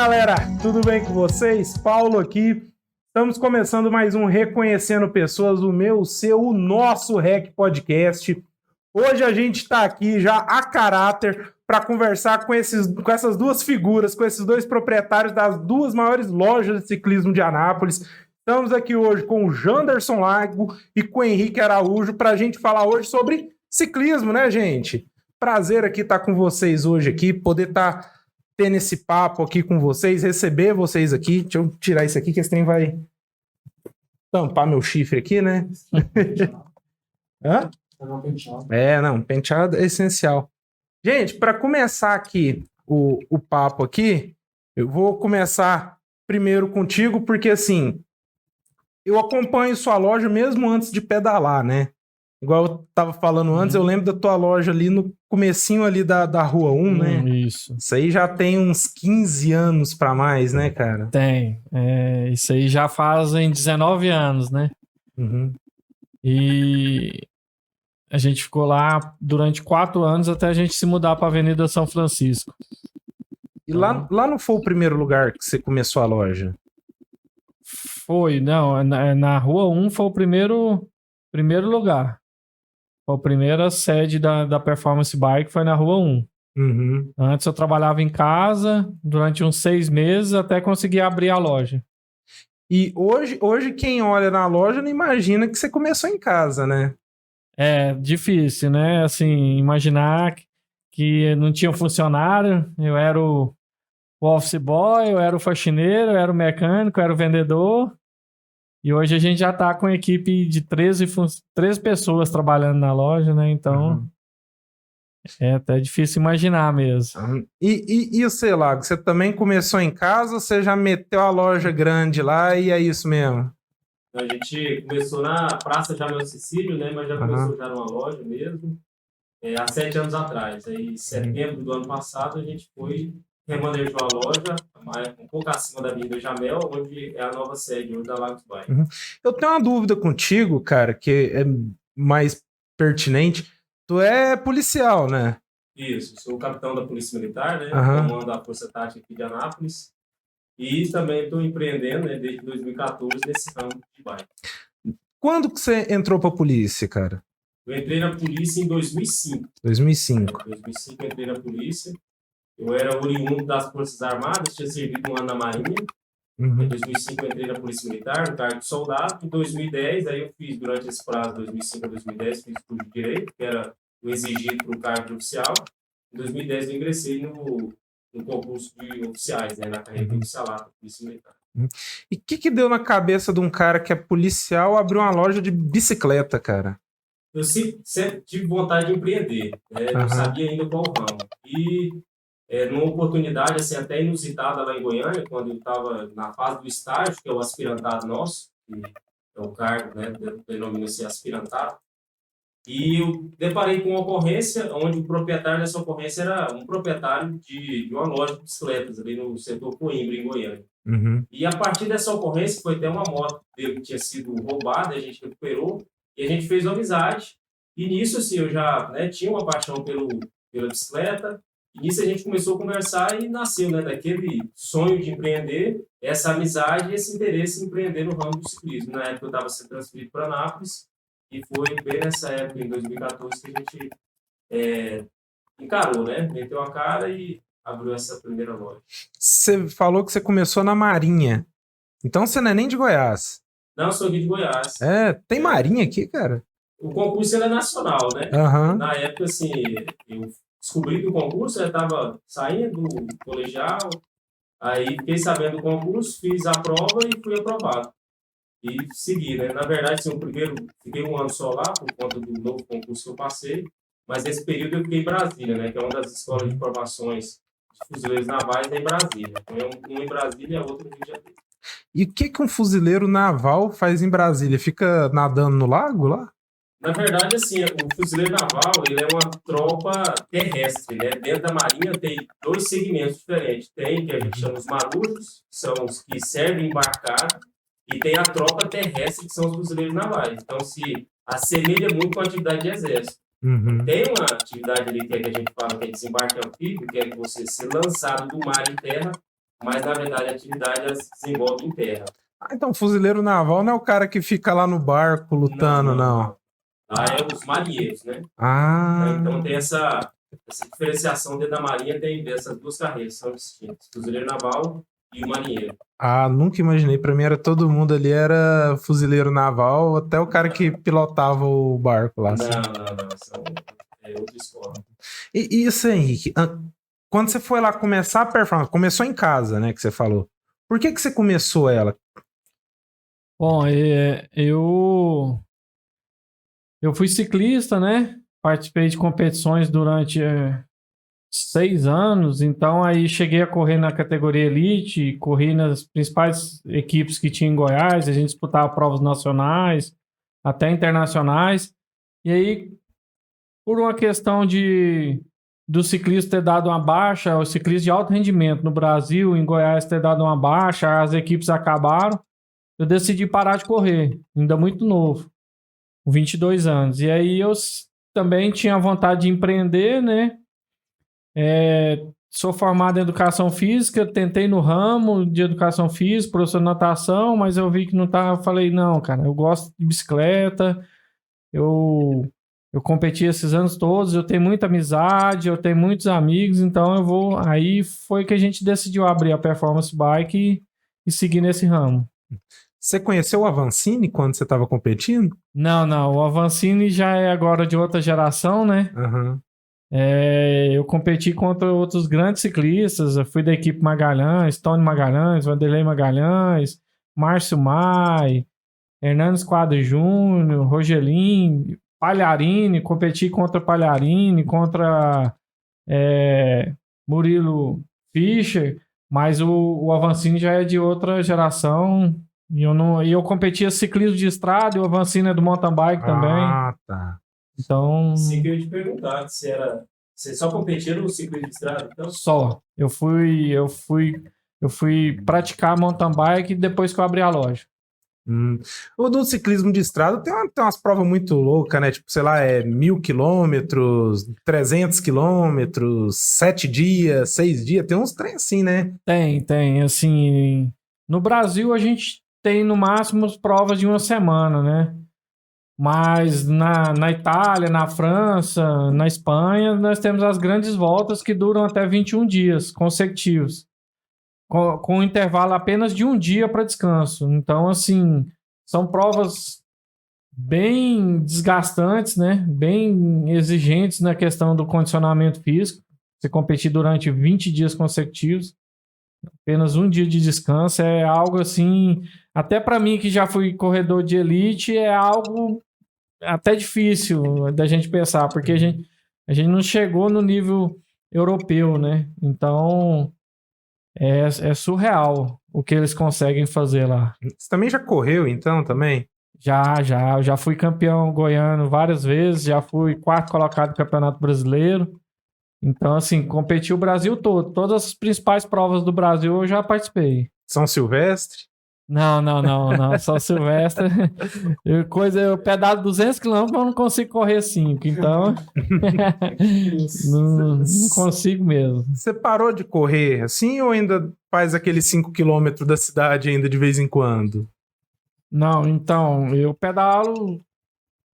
galera, tudo bem com vocês? Paulo aqui. Estamos começando mais um Reconhecendo Pessoas, o meu, o seu, o nosso REC Podcast. Hoje a gente está aqui já a caráter para conversar com essas duas figuras, com esses dois proprietários das duas maiores lojas de ciclismo de Anápolis. Estamos aqui hoje com o Janderson Lago e com o Henrique Araújo para a gente falar hoje sobre ciclismo, né, gente? Prazer aqui estar com vocês hoje aqui, poder estar tendo esse papo aqui com vocês, receber vocês aqui. Deixa eu tirar isso aqui, que esse trem vai tampar meu chifre aqui, né? Hã? Penteado é essencial. Gente, para começar aqui o papo aqui, eu vou começar primeiro contigo, porque assim, eu acompanho sua loja mesmo antes de pedalar, né? Igual eu tava falando antes, eu lembro da tua loja ali no comecinho ali da Rua 1, né? Isso. Isso aí já tem uns 15 anos pra mais, né, cara? Tem. Isso aí já fazem 19 anos, né? Uhum. E a gente ficou lá durante 4 anos até a gente se mudar pra Avenida São Francisco. E lá não foi o primeiro lugar que você começou a loja? Foi, não. Na Rua 1 foi o primeiro lugar. Foi a primeira sede da Performance Bike, foi na Rua 1. Uhum. Antes eu trabalhava em casa durante uns 6 meses até conseguir abrir a loja. E hoje quem olha na loja não imagina que você começou em casa, né? É difícil, né? Assim, imaginar que não tinha um funcionário, eu era o office boy, eu era o faxineiro, eu era o mecânico, eu era o vendedor. E hoje a gente já tá com a equipe de 13 pessoas trabalhando na loja, né? Então, é até difícil imaginar mesmo. E sei lá, você também começou em casa ou você já meteu a loja grande lá e é isso mesmo? A gente começou na Praça Jamel Cecílio, né? Mas já começou já numa loja mesmo, há 7 anos atrás. Aí, em setembro do ano passado, a gente foi, remanejou a loja, um pouco acima da Avenida Jamel, onde é a nova sede hoje da Lagos Bike. Eu tenho uma dúvida contigo, cara, que é mais pertinente. Tu é policial, né? Isso, sou o capitão da Polícia Militar, né? Comando a Força Tática aqui de Anápolis. E também estou empreendendo, né, desde 2014 nesse ramo de bike. Quando que você entrou pra polícia, cara? Eu entrei na polícia em 2005. 2005. Em 2005 eu entrei na polícia. Eu era oriundo das Forças Armadas, tinha servido um ano na Marinha. Em 2005 eu entrei na Polícia Militar, no cargo de soldado. Em 2010, aí eu fiz, durante esse prazo, 2005 a 2010, fiz curso de Direito, que era o exigido para o cargo de oficial. Em 2010 eu ingressei no concurso de oficiais, né, na carreira de oficialato da Polícia Militar. E o que deu na cabeça de um cara que é policial abrir uma loja de bicicleta, cara? Eu sempre tive vontade de empreender, né? Não sabia ainda qual ramo. E numa oportunidade assim, até inusitada lá em Goiânia, quando eu estava na fase do estágio, que é o aspirantado nosso, que é o cargo, né, denomina-se aspirantado, e eu deparei com uma ocorrência onde o proprietário dessa ocorrência era um proprietário de uma loja de bicicletas ali no setor Coimbra, em Goiânia. E a partir dessa ocorrência, foi até uma moto dele que tinha sido roubada, a gente recuperou, e a gente fez uma amizade. E nisso, assim, eu já, né, tinha uma paixão pela bicicleta. E nisso a gente começou a conversar e nasceu, né, daquele sonho de empreender, essa amizade e esse interesse em empreender no ramo do ciclismo. Na época eu estava sendo transferido para Anápolis e foi bem nessa época, em 2014, que a gente encarou, né, meteu a cara e abriu essa primeira loja. Você falou que você começou na Marinha. Então você não é nem de Goiás. Não, sou aqui de Goiás. Tem Marinha aqui, cara? O concurso é nacional, né? Na época, assim, eu descobri que o concurso, eu estava saindo do colegial, aí fiquei sabendo do concurso, fiz a prova e fui aprovado. E segui, né? Na verdade, assim, fiquei um ano só lá, por conta do novo concurso que eu passei, mas nesse período eu fiquei em Brasília, né? Que é uma das escolas de formações de fuzileiros navais em Brasília. Então, um em Brasília e a outra no Rio de Janeiro. E o que um fuzileiro naval faz em Brasília? Fica nadando no lago lá? Na verdade, assim, o fuzileiro naval, ele é uma tropa terrestre, né? Dentro da Marinha tem 2 segmentos diferentes. Tem, que a gente chama os marujos, que são os que servem embarcar, e tem a tropa terrestre, que são os fuzileiros navais. Então, se assemelha muito com a atividade de exército. Tem uma atividade ali que a gente fala que é desembarque anfíbio, que é você ser lançado do mar em terra mas na verdade a atividade ela se desenvolve em terra. Então fuzileiro naval não é o cara que fica lá no barco lutando, não. Lá é os marinheiros, né? Ah. Então tem essa diferenciação dentro da marinha, tem essas duas carreiras, são distintas. Fuzileiro naval e o marinheiro. Ah, nunca imaginei. Pra mim era todo mundo ali, era fuzileiro naval, até o cara que pilotava o barco lá. Assim. Não. É outra escola. E isso, Henrique, quando você foi lá começar a performance, começou em casa, né, que você falou. Por que você começou ela? Bom, eu fui ciclista, né? Participei de competições durante 6 anos, então aí cheguei a correr na categoria Elite, corri nas principais equipes que tinha em Goiás, a gente disputava provas nacionais, até internacionais, e aí, por uma questão do ciclista ter dado uma baixa, o ciclista de alto rendimento no Brasil, em Goiás ter dado uma baixa, as equipes acabaram, eu decidi parar de correr, ainda muito novo, com 22 anos. E aí eu também tinha vontade de empreender, né? Sou formado em educação física, tentei no ramo de educação física, professor de natação, mas eu vi que não estava. Falei, não, cara, eu gosto de bicicleta, eu competi esses anos todos, eu tenho muita amizade, eu tenho muitos amigos, então eu vou. Aí foi que a gente decidiu abrir a Performance Bike e seguir nesse ramo. Você conheceu o Avancini quando você estava competindo? Não. O Avancini já é agora de outra geração, né? Uhum. Eu competi contra outros grandes ciclistas. Eu fui da equipe Magalhães, Tony Magalhães, Vanderlei Magalhães, Márcio Mai, Hernandes Quadro Júnior, Rogelin, Palharini. Competi contra Palharini, contra Murilo Fischer, mas o Avancini já é de outra geração. E eu competia ciclismo de estrada e o Avancini é do mountain bike também. Ah, tá. Então. Sim, que eu ia te perguntar se você só competia no ciclismo de estrada? Então? Só. Eu fui praticar mountain bike depois que eu abri a loja. O do ciclismo de estrada tem umas provas muito loucas, né? Tipo, sei lá, 1.000 quilômetros, 300 quilômetros, 7 dias, 6 dias. Tem uns trem assim, né? Tem. Assim, no Brasil a gente tem no máximo provas de uma semana, né? Mas na Itália, na França, na Espanha, nós temos as grandes voltas que duram até 21 dias consecutivos, com um intervalo apenas de um dia para descanso. Então, assim, são provas bem desgastantes, né? Bem exigentes na questão do condicionamento físico. Você competir durante 20 dias consecutivos, apenas um dia de descanso, é algo assim, até para mim que já fui corredor de elite, é algo até difícil da gente pensar, porque a gente não chegou no nível europeu, né? Então é surreal o que eles conseguem fazer lá. Você também já correu, então, também? Eu já fui campeão goiano várias vezes, já fui 4º colocado no Campeonato Brasileiro. Então, assim, competi o Brasil todo. Todas as principais provas do Brasil eu já participei. São Silvestre? Não. Só Silvestre. Eu pedalo 200 km, mas eu não consigo correr 5. Então, não consigo mesmo. Você parou de correr assim ou ainda faz aqueles 5 km da cidade ainda de vez em quando? Não, então, eu pedalo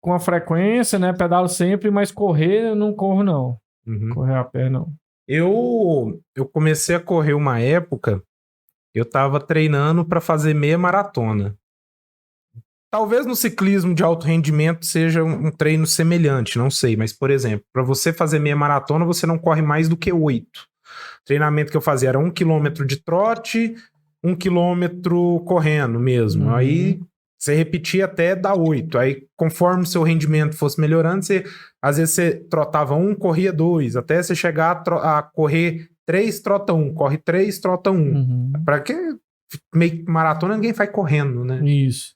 com a frequência, né? Pedalo sempre, mas correr eu não corro, não. Uhum. Correr a pé, não. Eu comecei a correr uma época, eu tava treinando para fazer meia maratona. Talvez no ciclismo de alto rendimento seja um treino semelhante, não sei, mas, por exemplo, para você fazer meia maratona, você não corre mais do que 8. O treinamento que eu fazia era 1 km de trote, 1 km correndo mesmo. Uhum. Aí você repetia até dar 8. Aí, conforme o seu rendimento fosse melhorando, às vezes você trotava 1, corria 2, até você chegar a correr 3, trota 1, corre 3, trota 1. Uhum. Para que meio maratona ninguém vai correndo, né? Isso.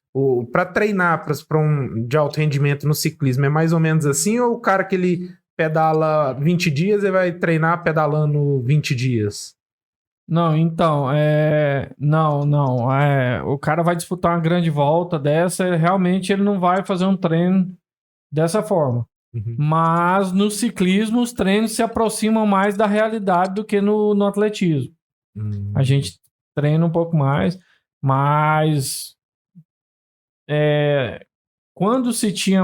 Para treinar para um de alto rendimento no ciclismo é mais ou menos assim, ou o cara que ele pedala 20 dias, ele vai treinar pedalando 20 dias? Não, então, não. O cara vai disputar uma grande volta dessa, realmente ele não vai fazer um treino dessa forma. Uhum. Mas no ciclismo os treinos se aproximam mais da realidade do que no atletismo. A gente treina um pouco mais, mas quando se tinha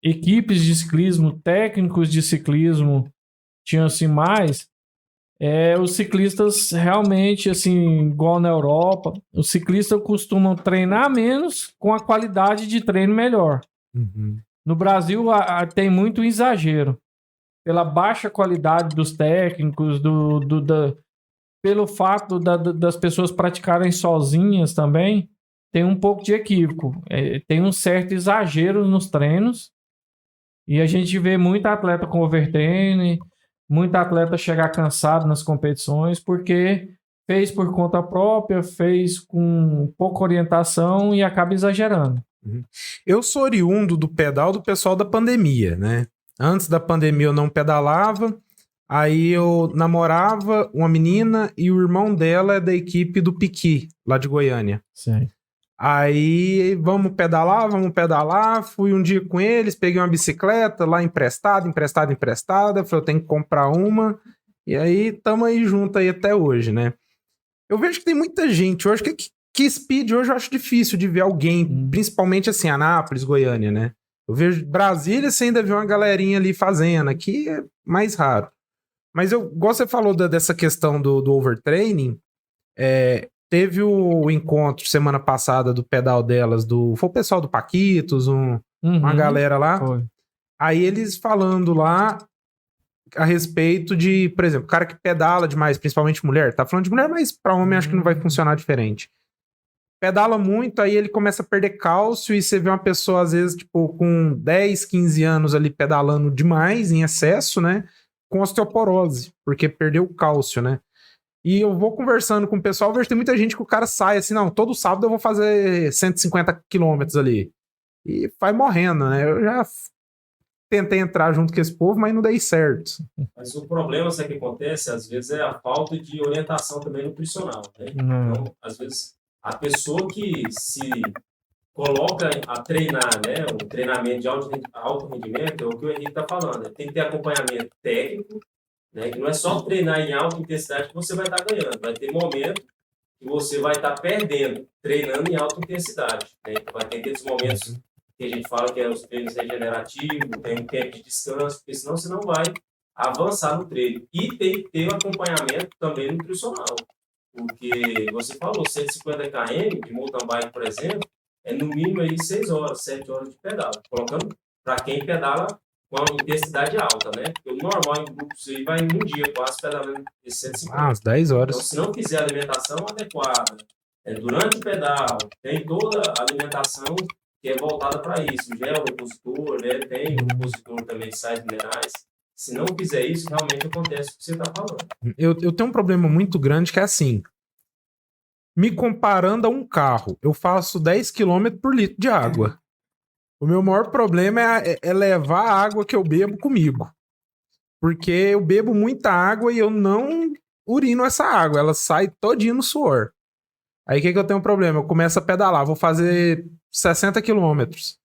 equipes de ciclismo, técnicos de ciclismo, tinham-se mais, os ciclistas realmente, assim, igual na Europa, os ciclistas costumam treinar menos com a qualidade de treino melhor. No Brasil, tem muito exagero. Pela baixa qualidade dos técnicos, pelo fato das pessoas praticarem sozinhas também, tem um pouco de equívoco. Tem um certo exagero nos treinos e a gente vê muito atleta com overtraining, muito atleta chegar cansado nas competições porque fez por conta própria, fez com pouca orientação e acaba exagerando. Eu sou oriundo do pedal do pessoal da pandemia, né? Antes da pandemia eu não pedalava, aí eu namorava uma menina e o irmão dela é da equipe do Piqui, lá de Goiânia. Sim. Aí vamos pedalar, fui um dia com eles, peguei uma bicicleta lá emprestada, falei, eu tenho que comprar uma, e aí tamo aí junto aí até hoje, né? Eu vejo que tem muita gente, eu acho que speed hoje eu acho difícil de ver alguém, principalmente assim, Anápolis, Goiânia, né? Eu vejo Brasília, você ainda vê uma galerinha ali fazendo, aqui é mais raro. Mas igual você falou dessa questão do overtraining, teve o encontro semana passada do pedal delas, foi o pessoal do Paquitos, uma galera lá. Foi. Aí eles falando lá a respeito de, por exemplo, o cara que pedala demais, principalmente mulher, tá falando de mulher, mas pra homem acho que não vai funcionar diferente. Pedala muito, aí ele começa a perder cálcio e você vê uma pessoa, às vezes, tipo, com 10, 15 anos ali pedalando demais, em excesso, né? Com osteoporose, porque perdeu o cálcio, né? E eu vou conversando com o pessoal, eu vejo que tem muita gente que o cara sai assim, não, todo sábado eu vou fazer 150 quilômetros ali. E vai morrendo, né? Eu já tentei entrar junto com esse povo, mas não dei certo. Mas o problema, sabe o que acontece? Às vezes é a falta de orientação também nutricional, né? Então, às vezes, a pessoa que se coloca a treinar, né? O treinamento de alto rendimento, é o que o Henrique está falando, né? Tem que ter acompanhamento técnico, né? Que não é só treinar em alta intensidade que você vai estar ganhando. Vai ter momento que você vai estar perdendo, treinando em alta intensidade, né? Vai ter aqueles momentos que a gente fala que é os treinos regenerativos, tem um tempo de descanso, porque senão você não vai avançar no treino. E tem que ter um acompanhamento também nutricional. Porque você falou, 150 km de mountain bike, por exemplo, é no mínimo aí 6 horas, 7 horas de pedal. Colocando para quem pedala com uma intensidade alta, né? Porque o normal em grupos aí vai em um dia quase pedalando de 150. Umas 10 horas. Então, se não fizer a alimentação adequada, durante o pedal, tem toda a alimentação que é voltada para isso. O gel repositor, né? Tem o repositor também de sais minerais. Se não fizer isso, realmente acontece o que você está falando. Eu tenho um problema muito grande que é assim, me comparando a um carro, eu faço 10 km por litro de água. O meu maior problema é levar a água que eu bebo comigo. Porque eu bebo muita água e eu não urino essa água, ela sai todinha no suor. Aí o que eu tenho um problema? Eu começo a pedalar, vou fazer 60 quilômetros.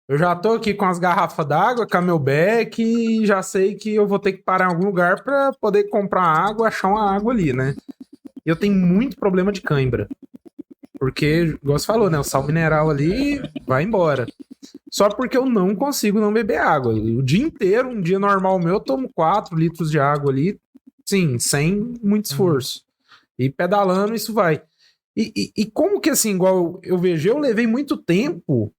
Eu já tô aqui com as garrafas d'água, camelback, e já sei que eu vou ter que parar em algum lugar pra poder comprar água, achar uma água ali, né? E eu tenho muito problema de cãibra. Porque, igual você falou, né? O sal mineral ali vai embora. Só porque eu não consigo não beber água. O dia inteiro, um dia normal meu, eu tomo 4 litros de água ali, sim, sem muito esforço. E pedalando, isso vai. E como que assim, igual eu vejo, eu levei muito tempo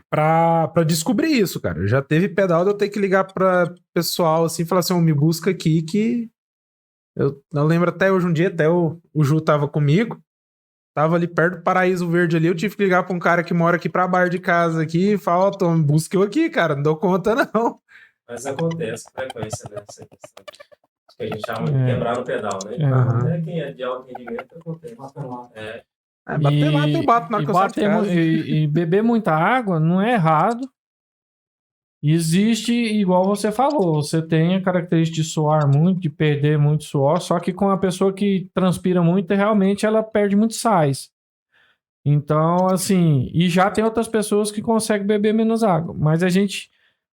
pra descobrir isso, cara. Já teve pedal de eu ter que ligar pra pessoal assim e falar assim, me busca aqui que... Eu lembro até hoje um dia, até o Ju tava comigo, tava ali perto do Paraíso Verde ali, eu tive que ligar pra um cara que mora aqui pra bar de casa aqui e falar, me busca eu aqui, cara, não dou conta não. Mas acontece com frequência, né? Essa questão. Que a gente chama de quebrar no pedal, né? Até quem é de alto rendimento acontece. Bater lá. Bater lá, eu bato na hora que eu saio de casa. E beber muita água não é errado. Existe, igual você falou, você tem a característica de suar muito, de perder muito suor, só que com a pessoa que transpira muito, realmente ela perde muito sais. Então, assim, e já tem outras pessoas que conseguem beber menos água. Mas a gente,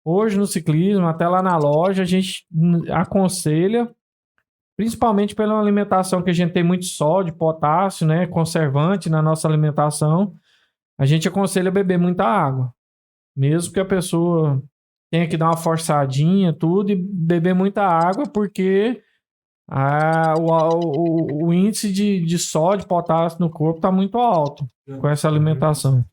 hoje no ciclismo, até lá na loja, a gente aconselha, principalmente pela alimentação que a gente tem muito sódio, potássio, né, conservante na nossa alimentação, a gente aconselha beber muita água. Mesmo que a pessoa tenha que dar uma forçadinha, tudo, e beber muita água, porque o índice de sódio, potássio no corpo está muito alto com essa alimentação.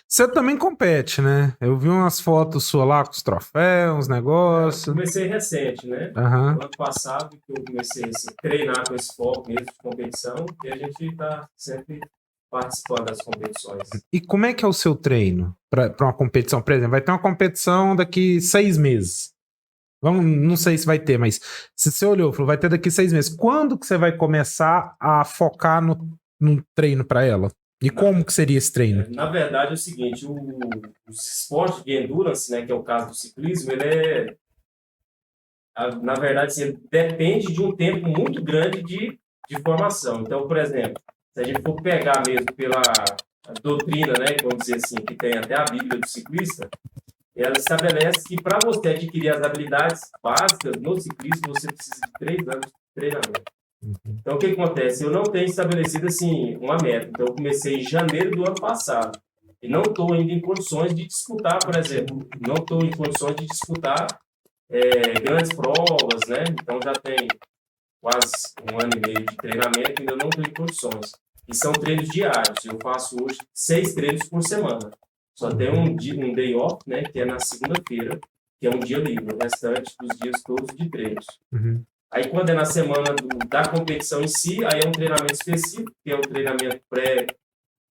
Você também compete, né? Eu vi umas fotos suas lá com os troféus, uns negócios. Comecei recente, né? Aham. No ano passado que eu comecei a treinar com esse foco mesmo de competição, e a gente está sempre participando das competições. E como é que é o seu treino para uma competição? Por exemplo, vai ter uma competição daqui 6 meses. Não sei se vai ter, mas se você olhou, falou, vai ter daqui 6 meses. Quando que você vai começar a focar no treino para ela? E como que seria esse treino? Na verdade é o seguinte, os esportes de endurance, né, que é o caso do ciclismo, ele na verdade, assim, ele depende de um tempo muito grande de formação. Então, por exemplo, se a gente for pegar mesmo pela doutrina, né, vamos dizer assim, que tem até a Bíblia do ciclista, ela estabelece que para você adquirir as habilidades básicas no ciclismo, você precisa de 3 anos de treinamento. Então, o que acontece? Eu não tenho estabelecido assim uma meta. Então, eu comecei em janeiro do ano passado e não estou ainda em condições de disputar, por exemplo, não estou em condições de disputar grandes provas, né? Então, já tem quase 1 ano e meio de treinamento e ainda não estou em condições. E são treinos diários. Eu faço hoje 6 treinos por semana. Só tem um day off, né? Que é na segunda-feira, que é um dia livre. O restante dos dias todos de treinos. Uhum. Aí, quando é na semana da competição em si, aí é um treinamento específico, que é um treinamento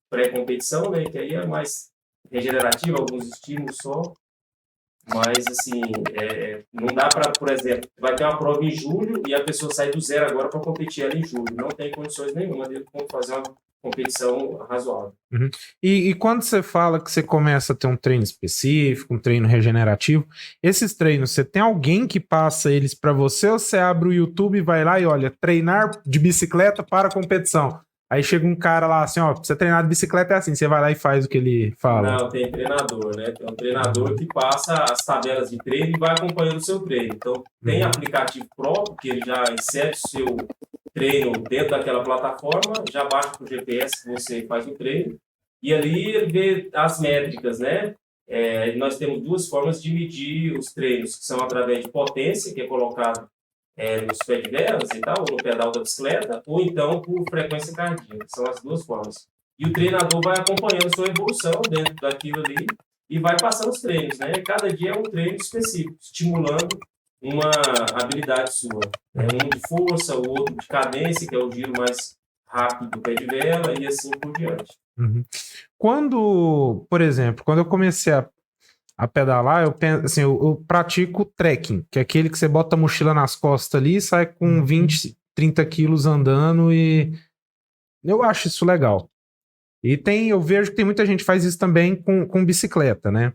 pré-competição, né? Que aí é mais regenerativo, alguns estímulos só. Mas, assim, não dá para, por exemplo, vai ter uma prova em julho e a pessoa sai do zero agora para competir ali em julho. Não tem condições nenhuma de fazer uma competição razoável. Uhum. E quando você fala que você começa a ter um treino específico, um treino regenerativo, esses treinos, você tem alguém que passa eles para você ou você abre o YouTube e vai lá e olha, treinar de bicicleta para competição? Aí chega um cara lá assim, ó, pra você treinar de bicicleta é assim, você vai lá e faz o que ele fala. Não, tem treinador, né? Tem um treinador que passa as tabelas de treino e vai acompanhando o seu treino. Então, tem aplicativo próprio, que ele já insere o seu treino dentro daquela plataforma, já baixa para o GPS que você faz o treino, e ali ele vê as métricas, né? Nós temos 2 formas de medir os treinos, que são através de potência, que é colocado nos pés de velas e tal, ou no pedal da bicicleta, ou então por frequência cardíaca, são as 2 formas. E o treinador vai acompanhando sua evolução dentro daquilo ali e vai passando os treinos, né? Cada dia é um treino específico, estimulando uma habilidade sua. Um de força, o outro de cadência, que é o giro mais rápido do pé de vela, e assim por diante. Uhum. Quando, por exemplo, quando eu comecei a pedalar, eu penso assim, eu pratico trekking, que é aquele que você bota a mochila nas costas ali e sai com 20, 30 quilos andando, e eu acho isso legal. E eu vejo que tem muita gente que faz isso também com bicicleta, né?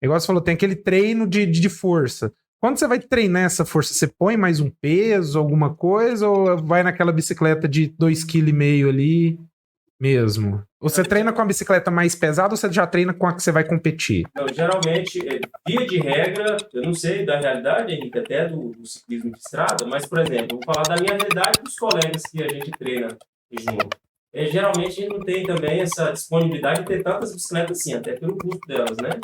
Igual você falou, tem aquele treino de força. Quando você vai treinar essa força, você põe mais um peso, alguma coisa, ou vai naquela bicicleta de 2,5 kg ali mesmo? Ou você treina com a bicicleta mais pesada ou você já treina com a que você vai competir? Não, geralmente, via de regra, eu não sei da realidade, Henrique, até do ciclismo de estrada, mas, por exemplo, vou falar da minha realidade dos colegas que a gente treina junto. Geralmente a gente não tem também essa disponibilidade de ter tantas bicicletas assim, até pelo custo delas, né?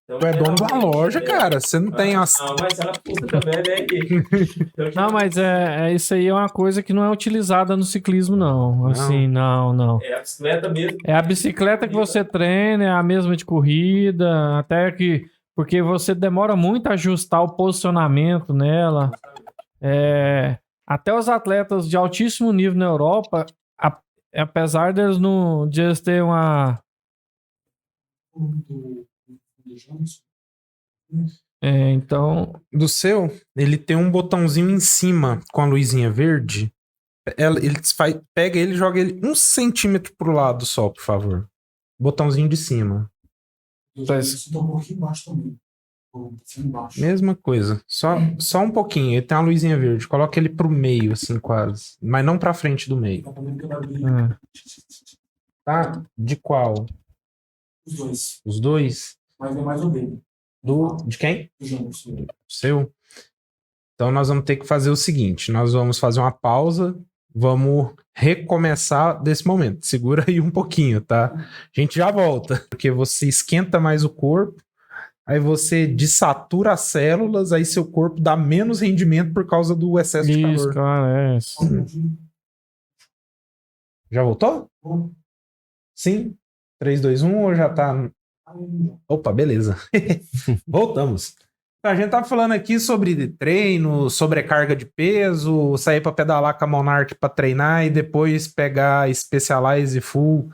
Então, Tu é dono da loja, cara. Você não tem as... Não, mas ela custa também, né? Então, Não, mas isso aí é uma coisa que não é utilizada no ciclismo, não. Assim, não. É a bicicleta mesmo. É a bicicleta que você treina, é a mesma de corrida, até que... Porque você demora muito a ajustar o posicionamento nela. Até os atletas de altíssimo nível na Europa, apesar de eles terem uma... então... Do seu, ele tem um botãozinho em cima com a luzinha verde. Pega ele e joga ele 1 centímetro pro lado só, por favor. Botãozinho de cima. Um pouquinho embaixo também. Mesma coisa. Só um pouquinho. Ele tem uma luzinha verde. Coloca ele pro meio, assim, quase. Mas não pra frente do meio. Tá? De qual? Os 2. Os 2? Mas é mais o dele. De quem? Do João. Seu? Então nós vamos ter que fazer o seguinte, nós vamos fazer uma pausa, vamos recomeçar desse momento. Segura aí um pouquinho, tá? A gente já volta, porque você esquenta mais o corpo, aí você desatura as células, aí seu corpo dá menos rendimento por causa do excesso de Isso, calor. cara, é. Já voltou? Sim? 3, 2, 1 ou já tá... Opa, beleza. Voltamos. A gente tava falando aqui sobre treino, sobrecarga de peso, sair pra pedalar com a Monarch pra treinar e depois pegar Specialized Full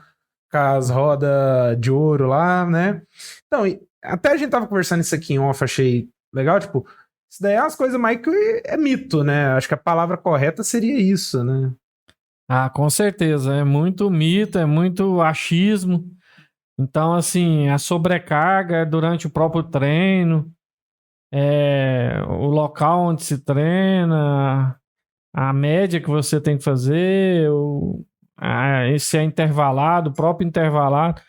com as rodas de ouro lá, né? Então, até a gente tava conversando isso aqui em off, achei legal, tipo, isso daí é umas coisas mais que é mito, né? Acho que a palavra correta seria isso, né? Ah, com certeza. É muito mito, é muito achismo. Então, assim, a sobrecarga é durante o próprio treino, o local onde se treina, a média que você tem que fazer, esse é intervalado, o próprio intervalado.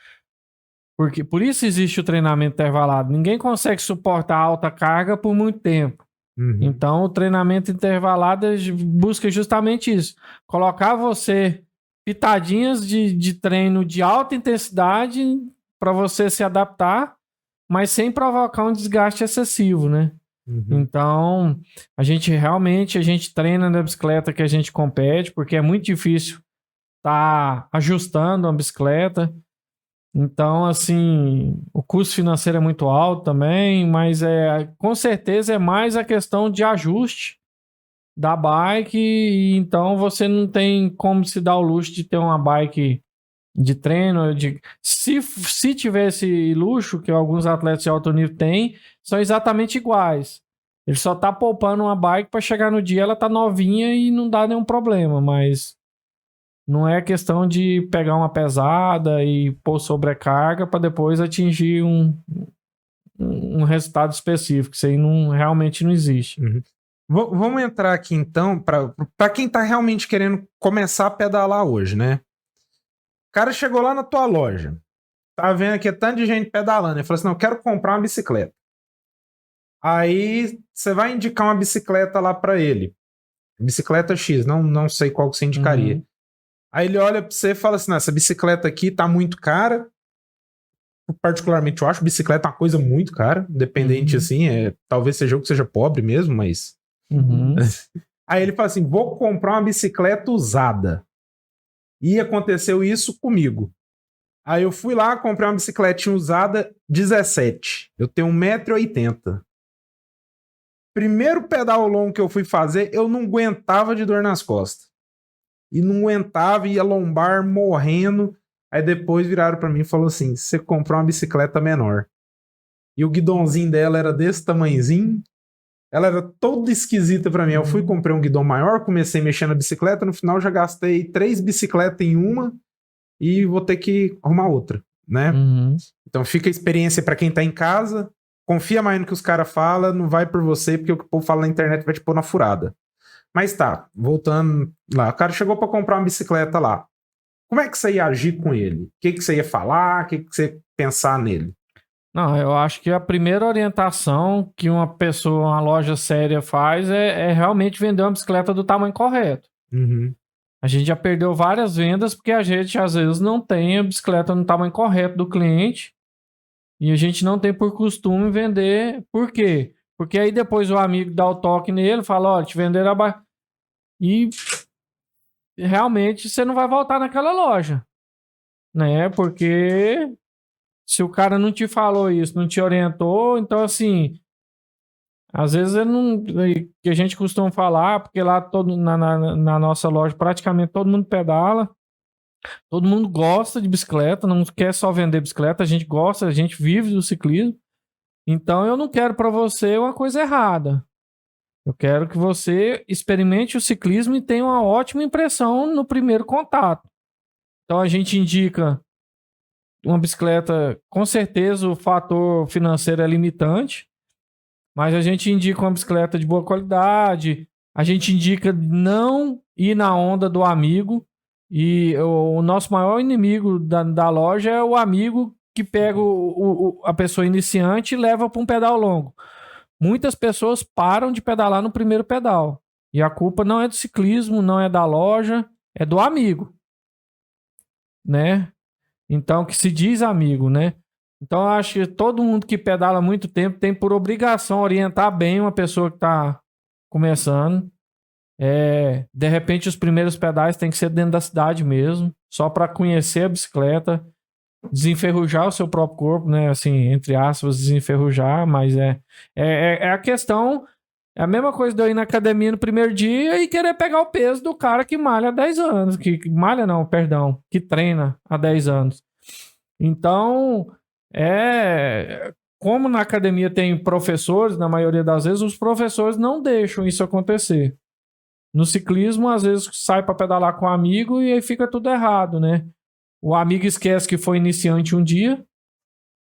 Porque, por isso existe o treinamento intervalado. Ninguém consegue suportar alta carga por muito tempo. Uhum. Então, o treinamento intervalado busca justamente isso. Colocar você pitadinhas de treino de alta intensidade para você se adaptar, mas sem provocar um desgaste excessivo, né? Uhum. Então, a gente treina na bicicleta que a gente compete, porque é muito difícil estar ajustando uma bicicleta. Então, assim, o custo financeiro é muito alto também, mas com certeza é mais a questão de ajuste da bike, e então você não tem como se dar o luxo de ter uma bike de treino. Se tivesse luxo, que alguns atletas de alto nível têm, são exatamente iguais. Ele só tá poupando uma bike para chegar no dia, ela tá novinha e não dá nenhum problema, mas não é questão de pegar uma pesada e pôr sobrecarga para depois atingir um resultado específico. Isso aí realmente não existe. Uhum. Vamos entrar aqui então para quem tá realmente querendo começar a pedalar hoje, né? O cara chegou lá na tua loja, tá vendo aqui tanto de gente pedalando, ele falou assim, não, eu quero comprar uma bicicleta. Aí você vai indicar uma bicicleta lá para ele. Bicicleta X, não sei qual que você indicaria. Uhum. Aí ele olha pra você e fala assim, essa bicicleta aqui tá muito cara. Particularmente, eu acho bicicleta uma coisa muito cara, independente, assim, talvez seja eu que seja pobre mesmo, mas... Uhum. Aí ele fala assim, vou comprar uma bicicleta usada. E aconteceu isso comigo. Aí eu fui lá, comprei uma bicicletinha usada 17. Eu tenho 1,80 m. Primeiro pedal longo que eu fui fazer, eu não aguentava de dor nas costas. E não aguentava, ia lombar morrendo. Aí depois viraram pra mim e falaram assim, você comprou uma bicicleta menor. E o guidãozinho dela era desse tamanhozinho. Ela era toda esquisita pra mim. Eu fui, comprei um guidão maior, comecei a mexer na bicicleta, no final já gastei 3 bicicletas em uma e vou ter que arrumar outra, né? Uhum. Então fica a experiência pra quem tá em casa, confia mais no que os caras falam, não vai por você, porque o que o povo fala na internet vai te pôr na furada. Mas tá, voltando lá, o cara chegou pra comprar uma bicicleta lá. Como é que você ia agir com ele? O que você ia falar? O que você ia pensar nele? Não, eu acho que a primeira orientação que uma pessoa, uma loja séria faz é realmente vender uma bicicleta do tamanho correto. Uhum. A gente já perdeu várias vendas porque a gente, às vezes, não tem a bicicleta no tamanho correto do cliente e a gente não tem por costume vender. Por quê? Porque aí depois o amigo dá o toque nele, fala, olha, te venderam abaixo. E realmente você não vai voltar naquela loja, né? Porque se o cara não te falou isso, não te orientou, então assim, às vezes ele não, que a gente costuma falar, porque lá na nossa loja praticamente todo mundo pedala, todo mundo gosta de bicicleta, não quer só vender bicicleta, a gente gosta, a gente vive do ciclismo. Então eu não quero para você uma coisa errada. Eu quero que você experimente o ciclismo e tenha uma ótima impressão no primeiro contato. Então a gente indica uma bicicleta, com certeza o fator financeiro é limitante, mas a gente indica uma bicicleta de boa qualidade, a gente indica não ir na onda do amigo, e o nosso maior inimigo da loja é o amigo que pega a pessoa iniciante e leva para um pedal longo. muitas pessoas param de pedalar no primeiro pedal. E a culpa não é do ciclismo, não é da loja, é do amigo, né? Então, que se diz amigo, né? Então, eu acho que todo mundo que pedala há muito tempo tem por obrigação orientar bem uma pessoa que está começando. De repente, os primeiros pedais tem que ser dentro da cidade mesmo, só para conhecer a bicicleta, desenferrujar o seu próprio corpo, né? Assim, entre aspas, desenferrujar, mas é a questão. É a mesma coisa de eu ir na academia no primeiro dia e querer pegar o peso do cara que malha há 10 anos. Que malha não, perdão, que treina há 10 anos. Então, como na academia tem professores, na maioria das vezes, os professores não deixam isso acontecer. No ciclismo, às vezes, sai para pedalar com um amigo e aí fica tudo errado, né? O amigo esquece que foi iniciante um dia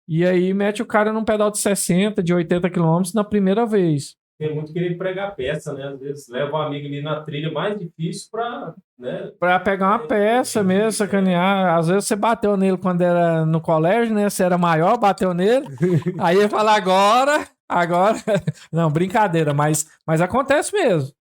e aí mete o cara num pedal de 60, de 80 quilômetros na primeira vez. Tem muito querer pregar peça, né? Às vezes leva o amigo ali na trilha mais difícil para, né? Pra pegar uma peça mesmo, sacanear. Às vezes você bateu nele quando era no colégio, né? Você era maior, bateu nele. Aí ele fala, agora. Não, brincadeira, mas acontece mesmo.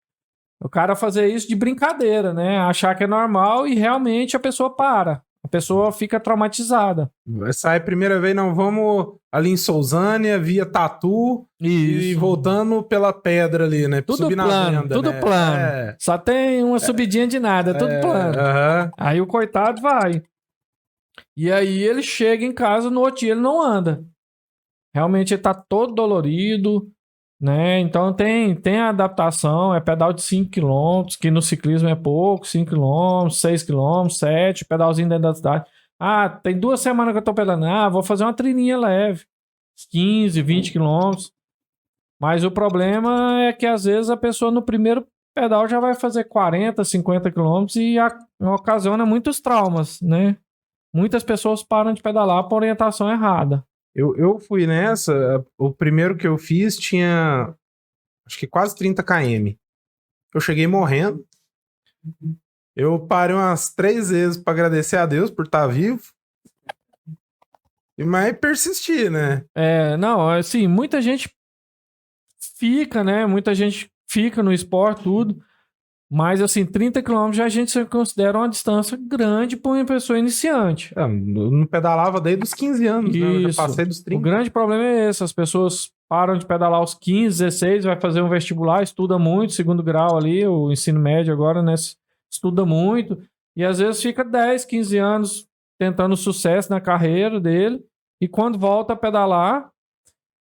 O cara fazer isso de brincadeira, né? Achar que é normal e realmente a pessoa para. A pessoa fica traumatizada. Sai a primeira vez, não, vamos ali em Sousânia, via Tatu e voltando pela pedra ali, né? Tudo Subir na plano, venda, tudo né? plano. Só tem uma subidinha de nada, é tudo plano. Aí o coitado vai. E aí ele chega em casa, no outro dia ele não anda. Realmente ele tá todo dolorido, né? Então tem a adaptação, é pedal de 5 km, que no ciclismo é pouco, 5 km, 6 km, 7, pedalzinho dentro da cidade. Ah, tem 2 semanas que eu tô pedalando. Ah, vou fazer uma trilhinha leve, 15, 20 km. Mas o problema é que às vezes a pessoa no primeiro pedal já vai fazer 40, 50 km e ocasiona muitos traumas, né? Muitas pessoas param de pedalar por orientação errada. Eu fui nessa, o primeiro que eu fiz tinha, acho que quase 30 km. Eu cheguei morrendo. Eu parei umas 3 vezes para agradecer a Deus por estar vivo. Mas persisti, né? Não, assim, muita gente fica, né? Muita gente fica no esporte, tudo. Mas, assim, 30 km já a gente considera uma distância grande para uma pessoa iniciante. Eu não pedalava desde os 15 anos, né? Eu já passei dos 30. O grande problema é esse. As pessoas param de pedalar aos 15, 16, vai fazer um vestibular, estuda muito, segundo grau ali, o ensino médio agora, né? Estuda muito. E às vezes fica 10, 15 anos tentando sucesso na carreira dele. E quando volta a pedalar,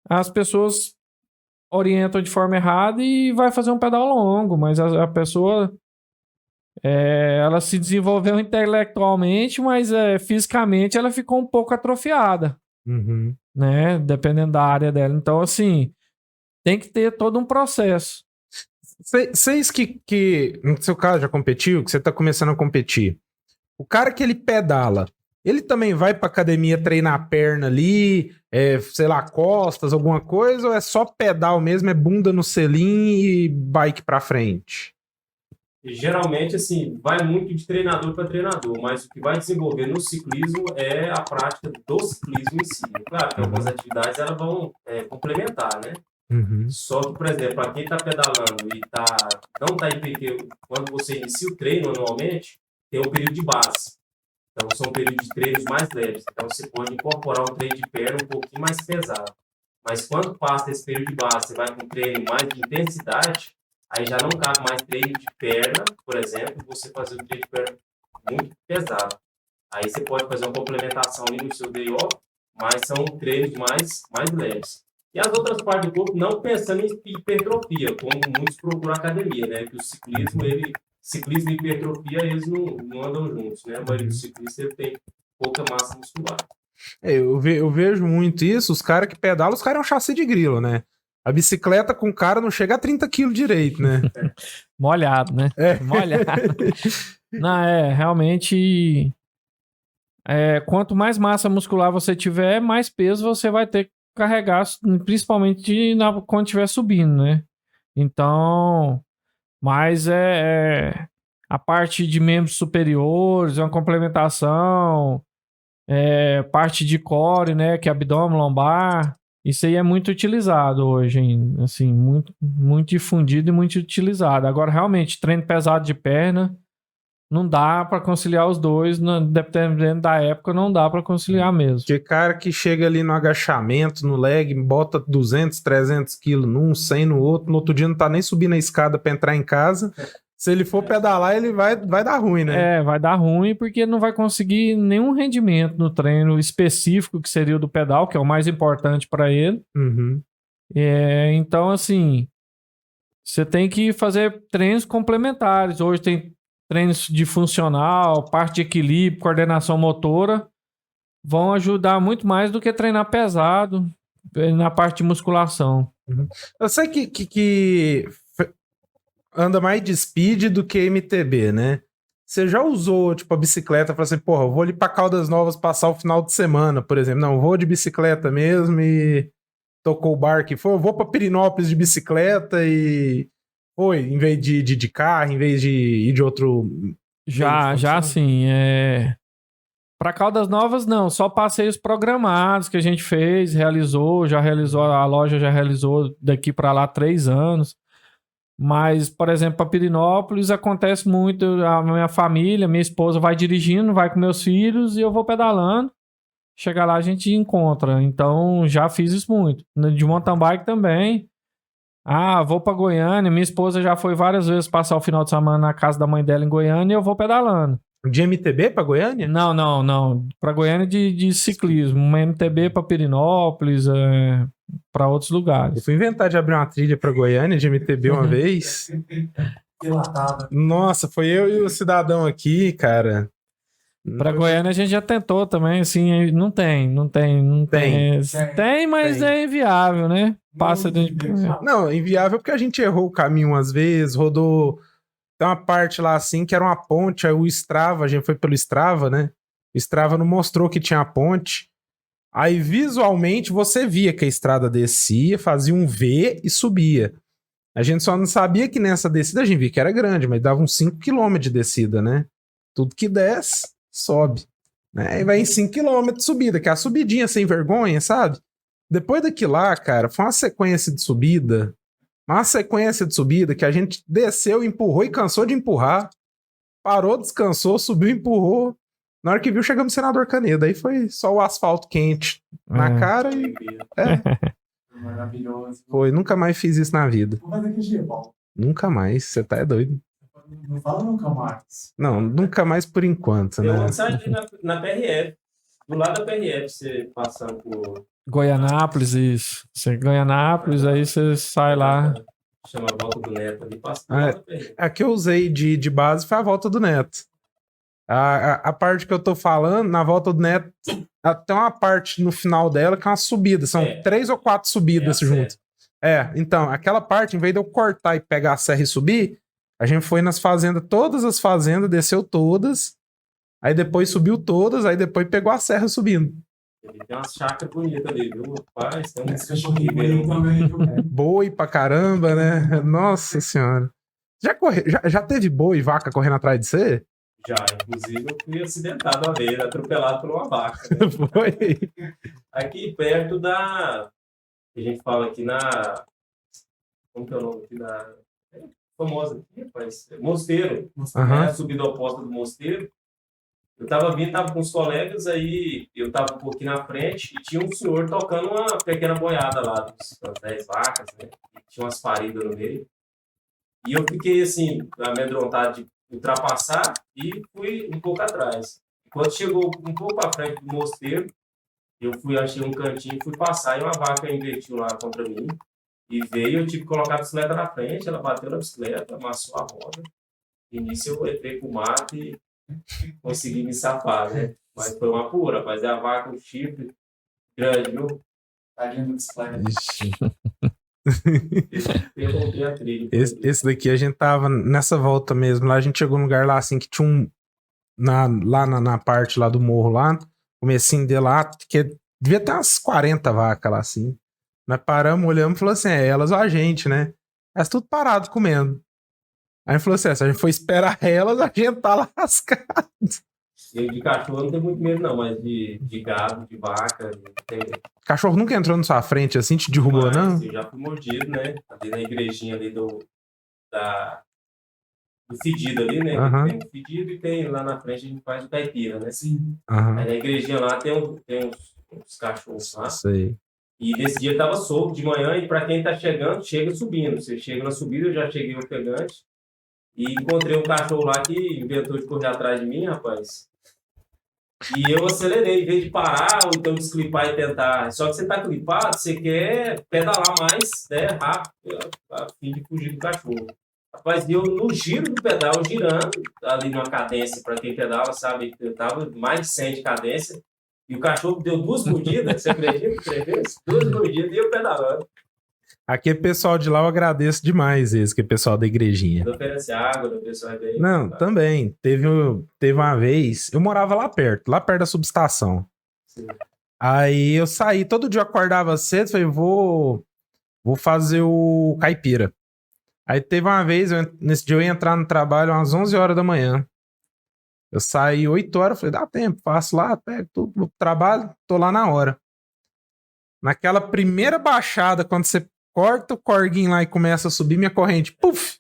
as pessoas orientam de forma errada e vai fazer um pedal longo, mas a pessoa ela se desenvolveu intelectualmente, mas fisicamente ela ficou um pouco atrofiada, né? Dependendo da área dela. Então, assim, tem que ter todo um processo. Vocês que no seu caso já competiu, que você tá começando a competir, o cara que ele pedala, ele também vai pra academia treinar a perna ali, sei lá, costas, alguma coisa, ou é só pedal mesmo, é bunda no selim e bike pra frente? E, geralmente, assim, vai muito de treinador para treinador, mas o que vai desenvolver no ciclismo é a prática do ciclismo em si. Claro que algumas atividades elas vão complementar, né? Só que, por exemplo, para quem está pedalando e não está em quando você inicia o treino anualmente, tem um período de base. Então, são períodos de treinos mais leves. Então, você pode incorporar um treino de perna um pouquinho mais pesado. Mas quando passa esse período de base, você vai com um treino mais de intensidade, aí já não cabe mais treino de perna, por exemplo, você fazer um treino de perna muito pesado. Aí você pode fazer uma complementação ali no seu day off, mas são treinos mais leves. E as outras partes do corpo, não pensando em hipertrofia, como muitos procuram academia, né? Que o ciclismo e hipertrofia, eles não andam juntos, né? A maioria dos ciclistas tem pouca massa muscular. Eu vejo muito isso, os caras que pedalam, os caras é um chassi de grilo, né? A bicicleta com o cara não chega a 30 quilos direito, né? Molhado, né? Molhado. Não, realmente... quanto mais massa muscular você tiver, mais peso você vai ter que carregar, principalmente quando estiver subindo, né? Então... Mas a parte de membros superiores, uma complementação, parte de core, né? Que é abdômen, lombar. Isso aí é muito utilizado hoje, assim, muito, muito difundido e muito utilizado. Agora, realmente, treino pesado de perna, não dá para conciliar os dois, dependendo da época, não dá para conciliar mesmo. Porque cara que chega ali no agachamento, no leg, bota 200, 300 quilos num, 100 no outro, no outro dia não tá nem subindo a escada para entrar em casa. Se ele for pedalar, ele vai dar ruim, né? Vai dar ruim porque não vai conseguir nenhum rendimento no treino específico, que seria o do pedal, que é o mais importante para ele. Uhum. Então, assim, você tem que fazer treinos complementares. Hoje tem treinos de funcional, parte de equilíbrio, coordenação motora, vão ajudar muito mais do que treinar pesado na parte de musculação. Uhum. Eu sei que anda mais de speed do que MTB, né? Você já usou, tipo, a bicicleta, falou assim, porra, eu vou ali pra Caldas Novas passar o final de semana, por exemplo. Não, eu vou de bicicleta mesmo e tocou o barco. Eu vou pra Pirinópolis de bicicleta e em vez de carro, em vez de ir de outro... Já sim, Para Caldas Novas, não, só passeios programados que a gente fez, a loja já realizou daqui para lá 3 anos. Mas, por exemplo, para Pirinópolis acontece muito, a minha família, minha esposa vai dirigindo, vai com meus filhos e eu vou pedalando. Chegar lá a gente encontra. Então, já fiz isso muito. De mountain bike também. Vou para Goiânia. Minha esposa já foi várias vezes passar o final de semana na casa da mãe dela em Goiânia e eu vou pedalando. De MTB para Goiânia? Não. Para Goiânia de ciclismo. Uma MTB para Pirinópolis, para outros lugares. Eu fui inventar de abrir uma trilha para Goiânia de MTB uma vez. Nossa, foi eu e o cidadão aqui, cara. Para Goiânia a gente já tentou também, assim, não tem. Tem, mas é inviável, né? Não, inviável porque a gente errou o caminho umas vezes, rodou... Tem uma parte lá assim que era uma ponte, aí o Strava, a gente foi pelo Strava, né? O Strava não mostrou que tinha a ponte. Aí visualmente você via que a estrada descia, fazia um V e subia. A gente só não sabia que nessa descida a gente via que era grande, mas dava uns 5 km de descida, né? Tudo que desce, sobe. Né? E vai em 5 km de subida, que é a subidinha sem vergonha, sabe? Depois daquilo lá, cara, foi uma sequência de subida. Uma sequência de subida que a gente desceu, empurrou e cansou de empurrar. Parou, descansou, subiu, empurrou. Na hora que viu, chegamos no Senador Canedo. Aí foi só o asfalto quente na cara e... Maravilhoso. Foi, nunca mais fiz isso na vida. Mas daqui dia, Paulo. Nunca mais, você tá doido. Não fala nunca mais. Não, nunca mais por enquanto, Eu né? vou sair na PRF. Do lado da PRF, você passando por... Goianápolis, isso. Você Goianápolis, aí você sai lá. Chama a Volta do Neto ali, passa do lado da PRF. A que eu usei de base foi a Volta do Neto. A parte que eu tô falando, na Volta do Neto, tem uma parte no final dela que é uma subida. São 3 ou 4 subidas juntas. Então, aquela parte, em vez de eu cortar e pegar a serra e subir, a gente foi nas fazendas, todas as fazendas, desceu todas, aí depois subiu todas, aí depois pegou a serra subindo. Tem umas chácaras bonitas ali, viu? Rapaz, tem Esse cachorrinho bonito também, viu? Boi pra caramba, né? Nossa senhora. Já teve boi e vaca correndo atrás de você? Já, inclusive eu fui acidentado uma vez, atropelado por uma vaca. Né? Foi. Aqui perto da... A gente fala aqui na... Como que é o nome aqui da... famosa aqui, rapaz. Mosteiro. Uhum. A subida oposta do Mosteiro. Eu tava com os colegas, aí eu tava um pouquinho na frente e tinha um senhor tocando uma pequena boiada lá, das 10 vacas, né? E tinha umas faridas no meio. E eu fiquei, assim, amedrontado de ultrapassar e fui um pouco atrás. Quando chegou um pouco à frente do Mosteiro, eu achei um cantinho e fui passar e uma vaca invertiu lá contra mim. E veio, eu tive que colocar a bicicleta na frente, ela bateu na bicicleta, amassou a roda. E nisso eu entrei pro mato e consegui me safar, né? Mas foi uma pura, rapaz. É a vaca, o chifre grande, viu? Tadinho do bicicleta. Interrompi a trilha. Esse daqui a gente tava nessa volta mesmo. Lá a gente chegou num lugar lá assim que tinha lá na parte lá do morro lá, comecinho de lá, que devia ter umas 40 vacas lá assim. Nós paramos, olhamos e falou assim: elas ou a gente, né? Elas tudo parado comendo. Aí falou assim: se a gente for esperar elas, a gente tá lascado. Eu de cachorro não tenho muito medo, não, mas de gado, de vaca, não tenho medo. Cachorro nunca entrou na sua frente assim, te derrubou, Mas não? eu já fui mordido, né? Ali na igrejinha ali do fedido ali, né? Aham. Tem o fedido e tem lá na frente a gente faz o caipira, né? Sim. Aí Aham, na igrejinha lá tem uns cachorros lá. sei. E nesse dia tava solto de manhã e para quem tá chegando, chega subindo. Você chega na subida, eu já cheguei ofegante. E encontrei um cachorro lá que inventou de correr atrás de mim, rapaz. E eu acelerei, em vez de parar ou então desclipar e tentar. Só que você tá clipado, você quer pedalar mais, né, rápido, a fim de fugir do cachorro. Rapaz, e eu no giro do pedal, girando, ali numa cadência, para quem pedala, sabe, eu tava mais de 100 de cadência. E o cachorro deu 2 mordidas, você acredita? 3 vezes? 2 mordidas e eu pedalando. Aquele pessoal de lá eu agradeço demais esse, que é o pessoal da igrejinha. Não oferece água, não pessoal bem. Não, também. Teve uma vez, eu morava lá perto da subestação. Sim. Aí eu saí, todo dia eu acordava cedo, falei, vou fazer o caipira. Aí teve uma vez, nesse dia eu ia entrar no trabalho às 11 horas da manhã. Eu saí 8 horas, falei, dá tempo, faço lá, pego tudo, vou pro trabalho, tô lá na hora. Naquela primeira baixada, quando você corta o corguinho lá e começa a subir minha corrente, puf!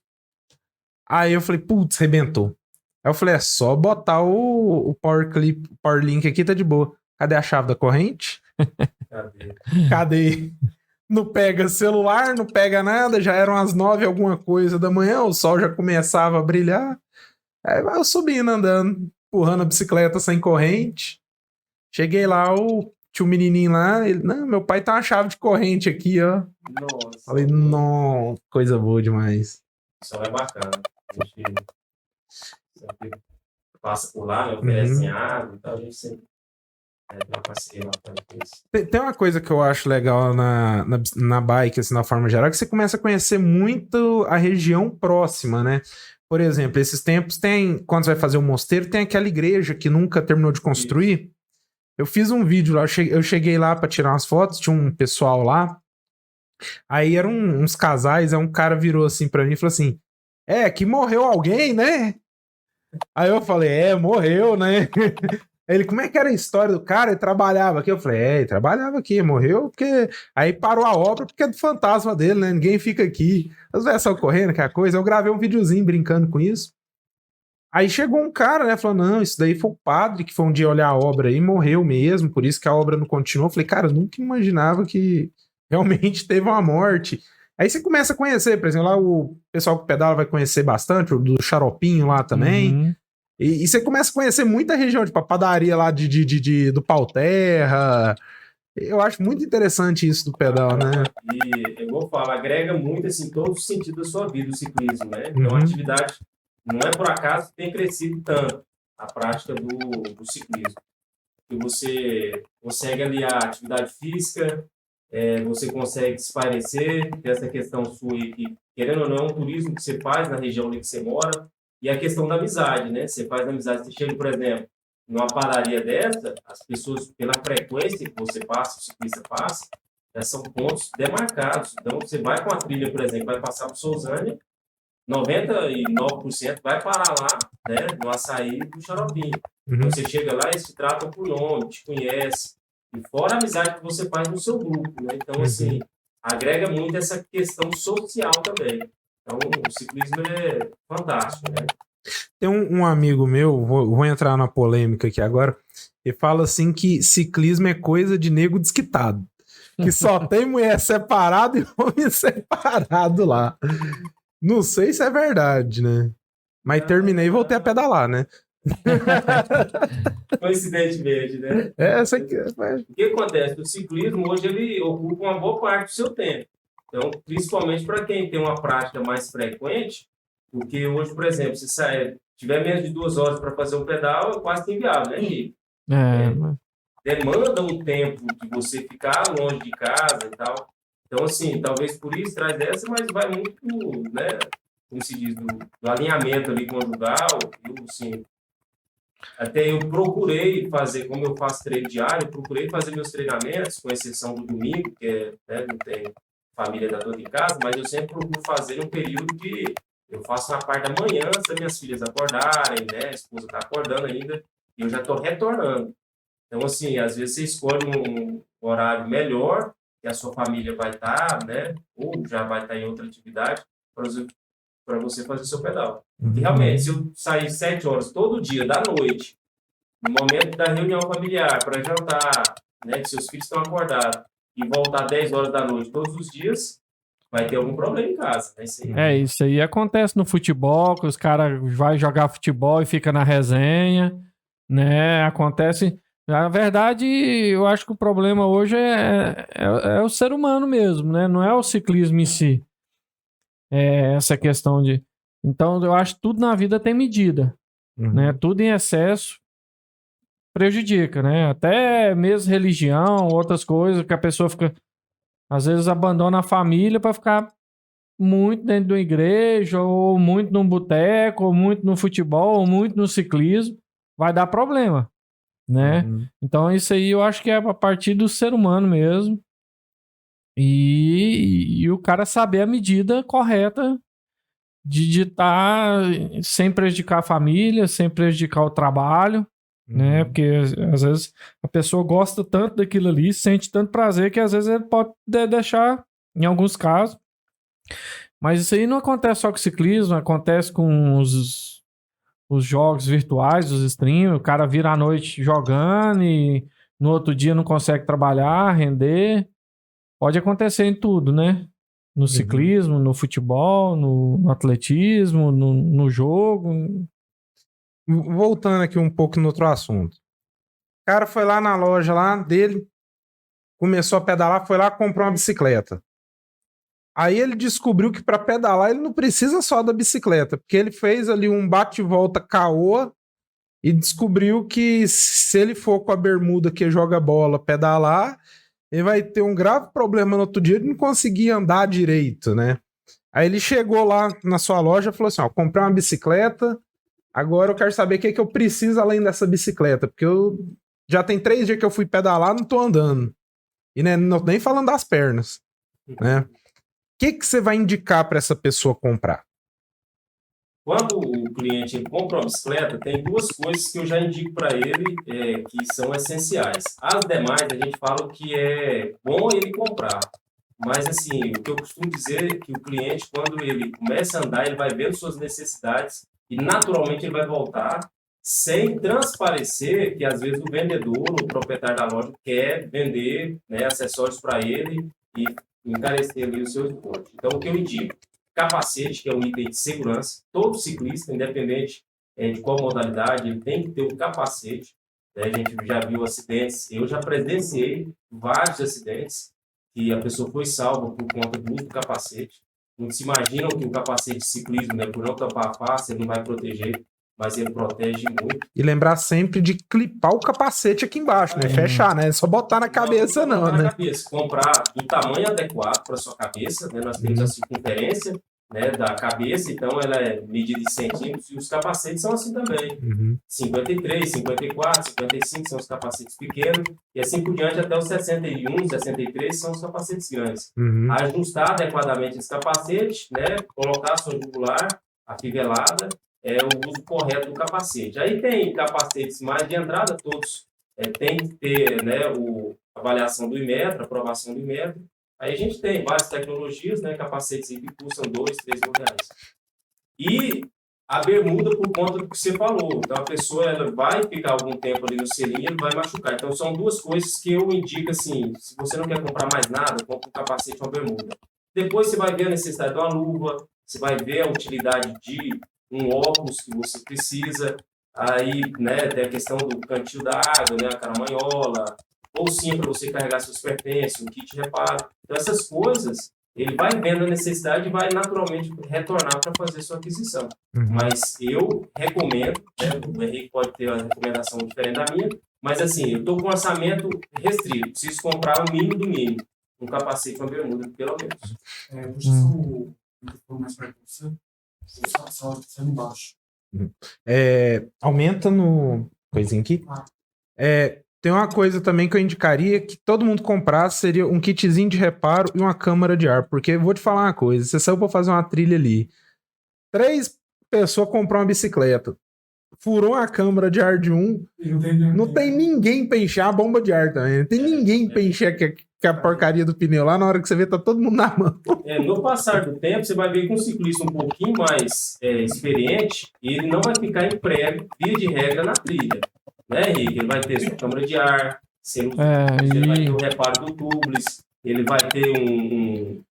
Aí eu falei, putz, arrebentou. Aí eu falei, é só botar o Power Clip, o Power Link aqui, tá de boa. Cadê a chave da corrente? Cadê? Cadê? Não pega celular, não pega nada, já eram as 9 alguma coisa da manhã, o sol já começava a brilhar. Aí eu subindo, andando, empurrando a bicicleta sem corrente. Cheguei lá, tinha um menininho lá, ele, não, meu pai tá uma chave de corrente aqui, ó. Nossa. Falei, não, coisa boa demais. Isso é bacana. A gente sempre passa por lá, né? Oferecem água e tal, a gente sempre tem uma parceria lá com isso. Tem uma coisa que eu acho legal na bike, assim, na forma geral, que você começa a conhecer muito a região próxima, né? Por exemplo, esses tempos quando você vai fazer o mosteiro, tem aquela igreja que nunca terminou de construir. Isso. Eu fiz um vídeo lá, eu cheguei lá pra tirar umas fotos, tinha um pessoal lá, aí eram uns casais, aí um cara virou assim pra mim e falou assim, que morreu alguém, né? Aí eu falei, morreu, né? Ele, como é que era a história do cara? Ele trabalhava aqui. Eu falei, ele trabalhava aqui, morreu porque... Aí parou a obra porque é do fantasma dele, né? Ninguém fica aqui. As velhas só correndo, que é a coisa. Eu gravei um videozinho brincando com isso. Aí chegou um cara, né? Falou, não, isso daí foi o padre que foi um dia olhar a obra aí, morreu mesmo, por isso que a obra não continuou. Eu falei, cara, eu nunca imaginava que realmente teve uma morte. Aí você começa a conhecer, por exemplo, lá o pessoal que pedala vai conhecer bastante, o do Xaropinho lá também. Uhum. E você começa a conhecer muita região, tipo a padaria lá do Pau Terra. Eu acho muito interessante isso do pedal, né? E eu vou falar, agrega muito assim, todo o sentido da sua vida, o ciclismo, né? Então, a atividade, não é por acaso que tem crescido tanto a prática do ciclismo. Que você consegue aliar a atividade física, você consegue se espairecer, tem essa questão sua aí que, querendo ou não, é um turismo que você faz na região onde você mora. E a questão da amizade, né? Você faz amizade, você chega, por exemplo, numa padaria dessa, as pessoas, pela frequência que você passa, o ciclista passa, já são pontos demarcados. Então, você vai com a trilha, por exemplo, vai passar por Sousânia, 99% vai parar lá, né, no açaí do Xaropinho. Então, você chega lá e eles te tratam por nome, te conhece. E fora a amizade que você faz no seu grupo, né? Então, assim, agrega muito essa questão social também. Então, o ciclismo é fantástico, né? Tem um amigo meu, vou entrar na polêmica aqui agora, ele fala assim que ciclismo é coisa de nego desquitado. Que só tem mulher separada e homem separado lá. Não sei se é verdade, né? Mas terminei e voltei a pedalar, né? Coincidentemente, né? Essa aqui, o que acontece? O ciclismo hoje ele ocupa uma boa parte do seu tempo. Então, principalmente para quem tem uma prática mais frequente, porque hoje, por exemplo, se tiver menos de 2 horas para fazer um pedal, é quase inviável, né, Gui? Demanda um tempo de você ficar longe de casa e tal. Então, assim, talvez por isso traz essa, mas vai muito, né, como se diz, do alinhamento ali conjugal. Assim, até eu procurei fazer, como eu faço treino diário, eu procurei fazer meus treinamentos, com exceção do domingo, que não tem família da toda em casa, mas eu sempre procuro fazer um período que eu faço na parte da manhã, antes das minhas filhas acordarem, né, a esposa está acordando ainda, eu já estou retornando. Então, assim, às vezes você escolhe um horário melhor, que a sua família vai estar, né? Ou já vai estar em outra atividade, para você fazer seu pedal. E realmente, se eu sair 7 horas todo dia, da noite, no momento da reunião familiar, para jantar, né? Que seus filhos estão acordados, e voltar 10 horas da noite todos os dias, vai ter algum problema em casa. Né? Isso aí acontece no futebol, que os caras vão jogar futebol e fica na resenha, né? Acontece. Na verdade, eu acho que o problema hoje é o ser humano mesmo, né? Não é o ciclismo em si. É essa questão de... Então, eu acho que tudo na vida tem medida, né? Tudo em excesso prejudica, né? Até mesmo religião, outras coisas, que a pessoa fica... Às vezes abandona a família para ficar muito dentro de uma igreja, ou muito num boteco, ou muito no futebol, ou muito no ciclismo. Vai dar problema, né? Então isso aí eu acho que é a partir do ser humano mesmo. E o cara saber a medida correta de estar sem prejudicar a família, sem prejudicar o trabalho, né? Porque às vezes a pessoa gosta tanto daquilo ali, sente tanto prazer que às vezes ele pode deixar, em alguns casos. Mas isso aí não acontece só com ciclismo, acontece com os jogos virtuais, os streams. O cara vira à noite jogando e no outro dia não consegue trabalhar, render. Pode acontecer em tudo, né? No ciclismo, no futebol, no atletismo, no jogo. Voltando aqui um pouco no outro assunto. O cara foi lá na loja lá dele, começou a pedalar, foi lá e comprou uma bicicleta. Aí ele descobriu que para pedalar ele não precisa só da bicicleta, porque ele fez ali um bate-volta caoa e descobriu que se ele for com a bermuda que joga bola pedalar, ele vai ter um grave problema no outro dia de não conseguir andar direito, né? Aí ele chegou lá na sua loja e falou assim, ó, comprei uma bicicleta, agora eu quero saber o que é que eu preciso além dessa bicicleta, porque eu já tem 3 dias que eu fui pedalar, não tô andando. E né, não tô nem falando das pernas, né? O que você vai indicar para essa pessoa comprar? Quando o cliente compra uma bicicleta, tem 2 coisas que eu já indico para ele que são essenciais. As demais, a gente fala que é bom ele comprar. Mas, assim, o que eu costumo dizer é que o cliente, quando ele começa a andar, ele vai vendo suas necessidades e, naturalmente, ele vai voltar sem transparecer que, às vezes, o vendedor, o proprietário da loja, quer vender, né, acessórios para ele e encarecer ali o seu esporte. Então, o que eu indico? Capacete, que é um item de segurança. Todo ciclista, independente de qual modalidade, ele tem que ter um capacete. A gente já viu acidentes, eu já presenciei vários acidentes que a pessoa foi salva por conta do uso do capacete. Muitos se imaginam que o capacete de ciclismo, né, por não tampar a face, ele não vai proteger, mas ele protege muito. E lembrar sempre de clipar o capacete aqui embaixo, né? Fechar, né? É só botar na cabeça, não, né? Na cabeça. Comprar do tamanho adequado para sua cabeça, né? Nós temos a circunferência, né, da cabeça, então ela é medida em centímetros, e os capacetes são assim também. 53, 54, 55 são os capacetes pequenos, e assim por diante até os 61, 63 são os capacetes grandes. Ajustar adequadamente esse capacete, né, colocar a sua jugular afivelada, é o uso correto do capacete. Aí tem capacetes mais de entrada, todos tem que ter, né, a avaliação do Inmetro, aprovação do Inmetro. Aí a gente tem várias tecnologias, né, capacetes que custam R$2, R$3 mil. E a bermuda por conta do que você falou. Então a pessoa ela vai ficar algum tempo ali no selinho e ele vai machucar. Então são 2 coisas que eu indico assim, se você não quer comprar mais nada, compra um capacete e uma bermuda. Depois você vai ver a necessidade de uma luva, você vai ver a utilidade de um óculos que você precisa. Aí, né, tem a questão do cantil da água, né, a caramanhola, bolsinha para você carregar seus pertences, um kit de reparo. Então, essas coisas, ele vai vendo a necessidade e vai naturalmente retornar para fazer sua aquisição. Mas eu recomendo, né, o Henrique pode ter uma recomendação diferente da minha, mas assim, eu estou com um orçamento restrito, preciso comprar o mínimo do mínimo, um capacete com a bermuda, pelo menos. Deixa eu só mais para você. Só embaixo. Aumenta no coisinho aqui. Tem uma coisa também que eu indicaria que todo mundo comprasse, seria um kitzinho de reparo e uma câmara de ar, porque eu vou te falar uma coisa, você saiu para fazer uma trilha ali, 3 pessoas compraram uma bicicleta, furou a câmara de ar de um, não tem ninguém pra encher a bomba de ar também. Não tem ninguém pra encher que a porcaria do pneu lá, na hora que você vê, tá todo mundo na mão. No passar do tempo, você vai ver que um ciclista um pouquinho mais experiente, ele não vai ficar em prego, via de regra, na trilha. Né, Henrique? Ele vai ter sua câmara de ar, ele vai ter o reparo do tubeless, ele vai ter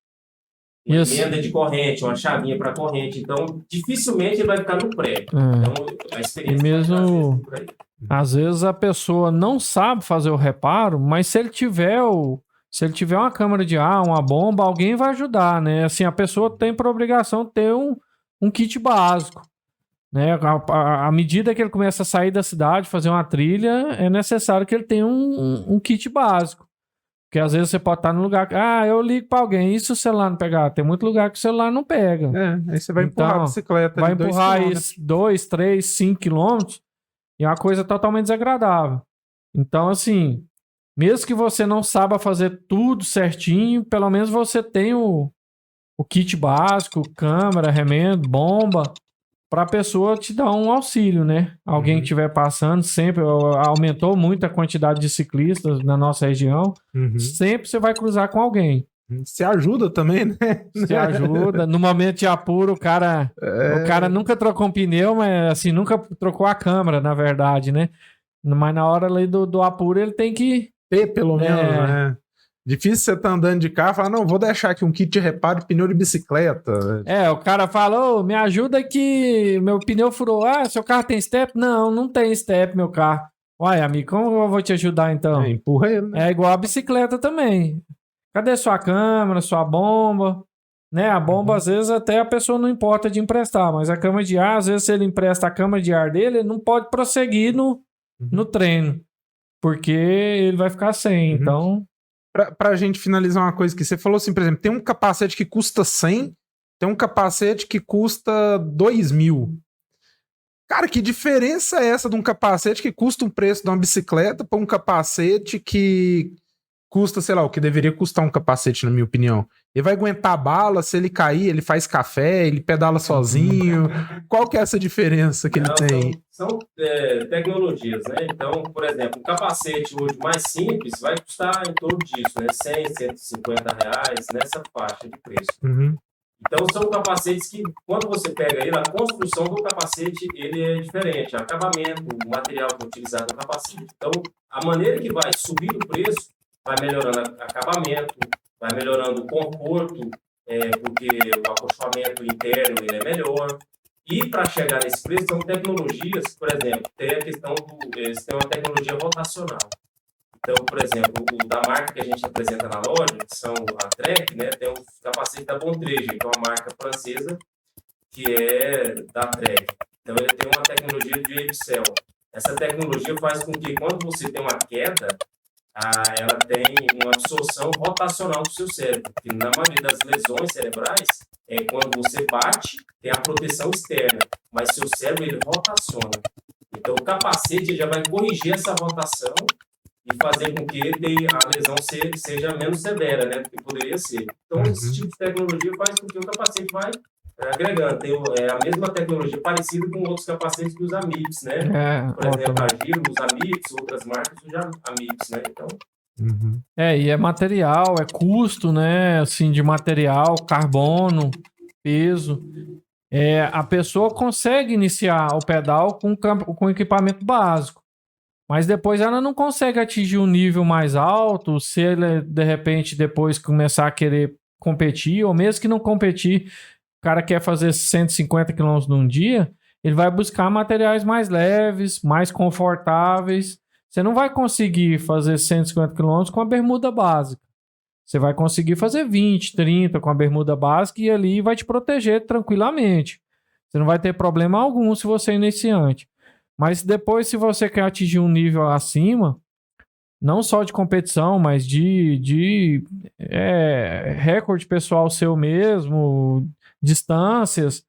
uma emenda de corrente, uma chavinha para corrente. Então, dificilmente ele vai ficar no prego. Então, a experiência e mesmo, às vezes a pessoa não sabe fazer o reparo, mas se ele tiver uma câmara de ar, uma bomba, alguém vai ajudar, né? Assim, a pessoa tem por obrigação ter um kit básico, né? À medida que ele começa a sair da cidade, fazer uma trilha, é necessário que ele tenha um kit básico. Porque às vezes você pode estar no lugar... eu ligo para alguém, e se o celular não pegar? Tem muito lugar que o celular não pega. Aí você vai empurrar a bicicleta vai empurrar 2, 3, 5 quilômetros e é uma coisa totalmente desagradável. Então, assim, mesmo que você não saiba fazer tudo certinho, pelo menos você tem o kit básico, câmera, remendo, bomba, para a pessoa te dar um auxílio, né? Alguém que estiver passando, sempre aumentou muito a quantidade de ciclistas na nossa região, sempre você vai cruzar com alguém. Se ajuda também, né? Se ajuda. No momento de apuro, o cara nunca trocou um pneu, mas assim, nunca trocou a câmera, na verdade, né? Mas na hora ali do apuro, ele tem que ter, pelo menos, né? Difícil você tá andando de carro e falar, não, vou deixar aqui um kit de reparo de pneu de bicicleta. O cara fala, me ajuda que meu pneu furou. Seu carro tem step? Não tem step, meu carro. Uai, amigo, como eu vou te ajudar, então? Empurra ele, né? É igual a bicicleta também. Cadê sua câmera, sua bomba? Né? A bomba, às vezes, até a pessoa não importa de emprestar, mas a câmara de ar, às vezes, se ele empresta a câmara de ar dele, ele não pode prosseguir no treino, porque ele vai ficar sem, então... Pra gente finalizar uma coisa que você falou assim, por exemplo, tem um capacete que custa 100, tem um capacete que custa 2.000. Cara, que diferença é essa de um capacete que custa um preço de uma bicicleta para um capacete que custa, sei lá, o que deveria custar um capacete, na minha opinião? Ele vai aguentar a bala, se ele cair, ele faz café, ele pedala sozinho. Qual que é essa diferença que ele tem? São tecnologias, né? Então, por exemplo, um capacete hoje mais simples vai custar em torno disso, né? 100, 150 reais, nessa faixa de preço. Então, são capacetes que, quando você pega ele, a construção do capacete, ele é diferente. O acabamento, o material que é utilizado no capacete. Então, a maneira que vai subir o preço vai melhorando o acabamento, vai melhorando o conforto, porque o acolchoamento interno ele é melhor. E para chegar nesse preço, são tecnologias, por exemplo, tem a questão eles têm uma tecnologia rotacional. Então, por exemplo, o da marca que a gente apresenta na loja, que são a Trek, né, tem o capacete da Bontrager, que é uma marca francesa, que é da Trek. Então, ele tem uma tecnologia de Wave-Cell. Essa tecnologia faz com que, quando você tem uma queda, ela tem uma absorção rotacional do seu cérebro, que na maioria das lesões cerebrais, quando você bate, tem a proteção externa, mas seu cérebro ele rotaciona. Então o capacete já vai corrigir essa rotação e fazer com que a lesão seja menos severa, né, do que poderia ser. Então esse tipo de tecnologia faz com que o capacete vai agregando. Tem a mesma tecnologia parecida com outros capacetes que os Amips, né? Por exemplo, a Giro usa Amips, outras marcas usam Amips, né? Então... e é material, é custo, né? Assim, de material, carbono, peso. A pessoa consegue iniciar o pedal com equipamento básico, mas depois ela não consegue atingir um nível mais alto se ele, de repente, depois começar a querer competir, ou mesmo que não competir, o cara quer fazer 150 km num dia, ele vai buscar materiais mais leves, mais confortáveis. Você não vai conseguir fazer 150 km com a bermuda básica. Você vai conseguir fazer 20, 30 com a bermuda básica e ali vai te proteger tranquilamente. Você não vai ter problema algum se você é iniciante. Mas depois, se você quer atingir um nível acima, não só de competição, mas de recorde pessoal seu mesmo, distâncias,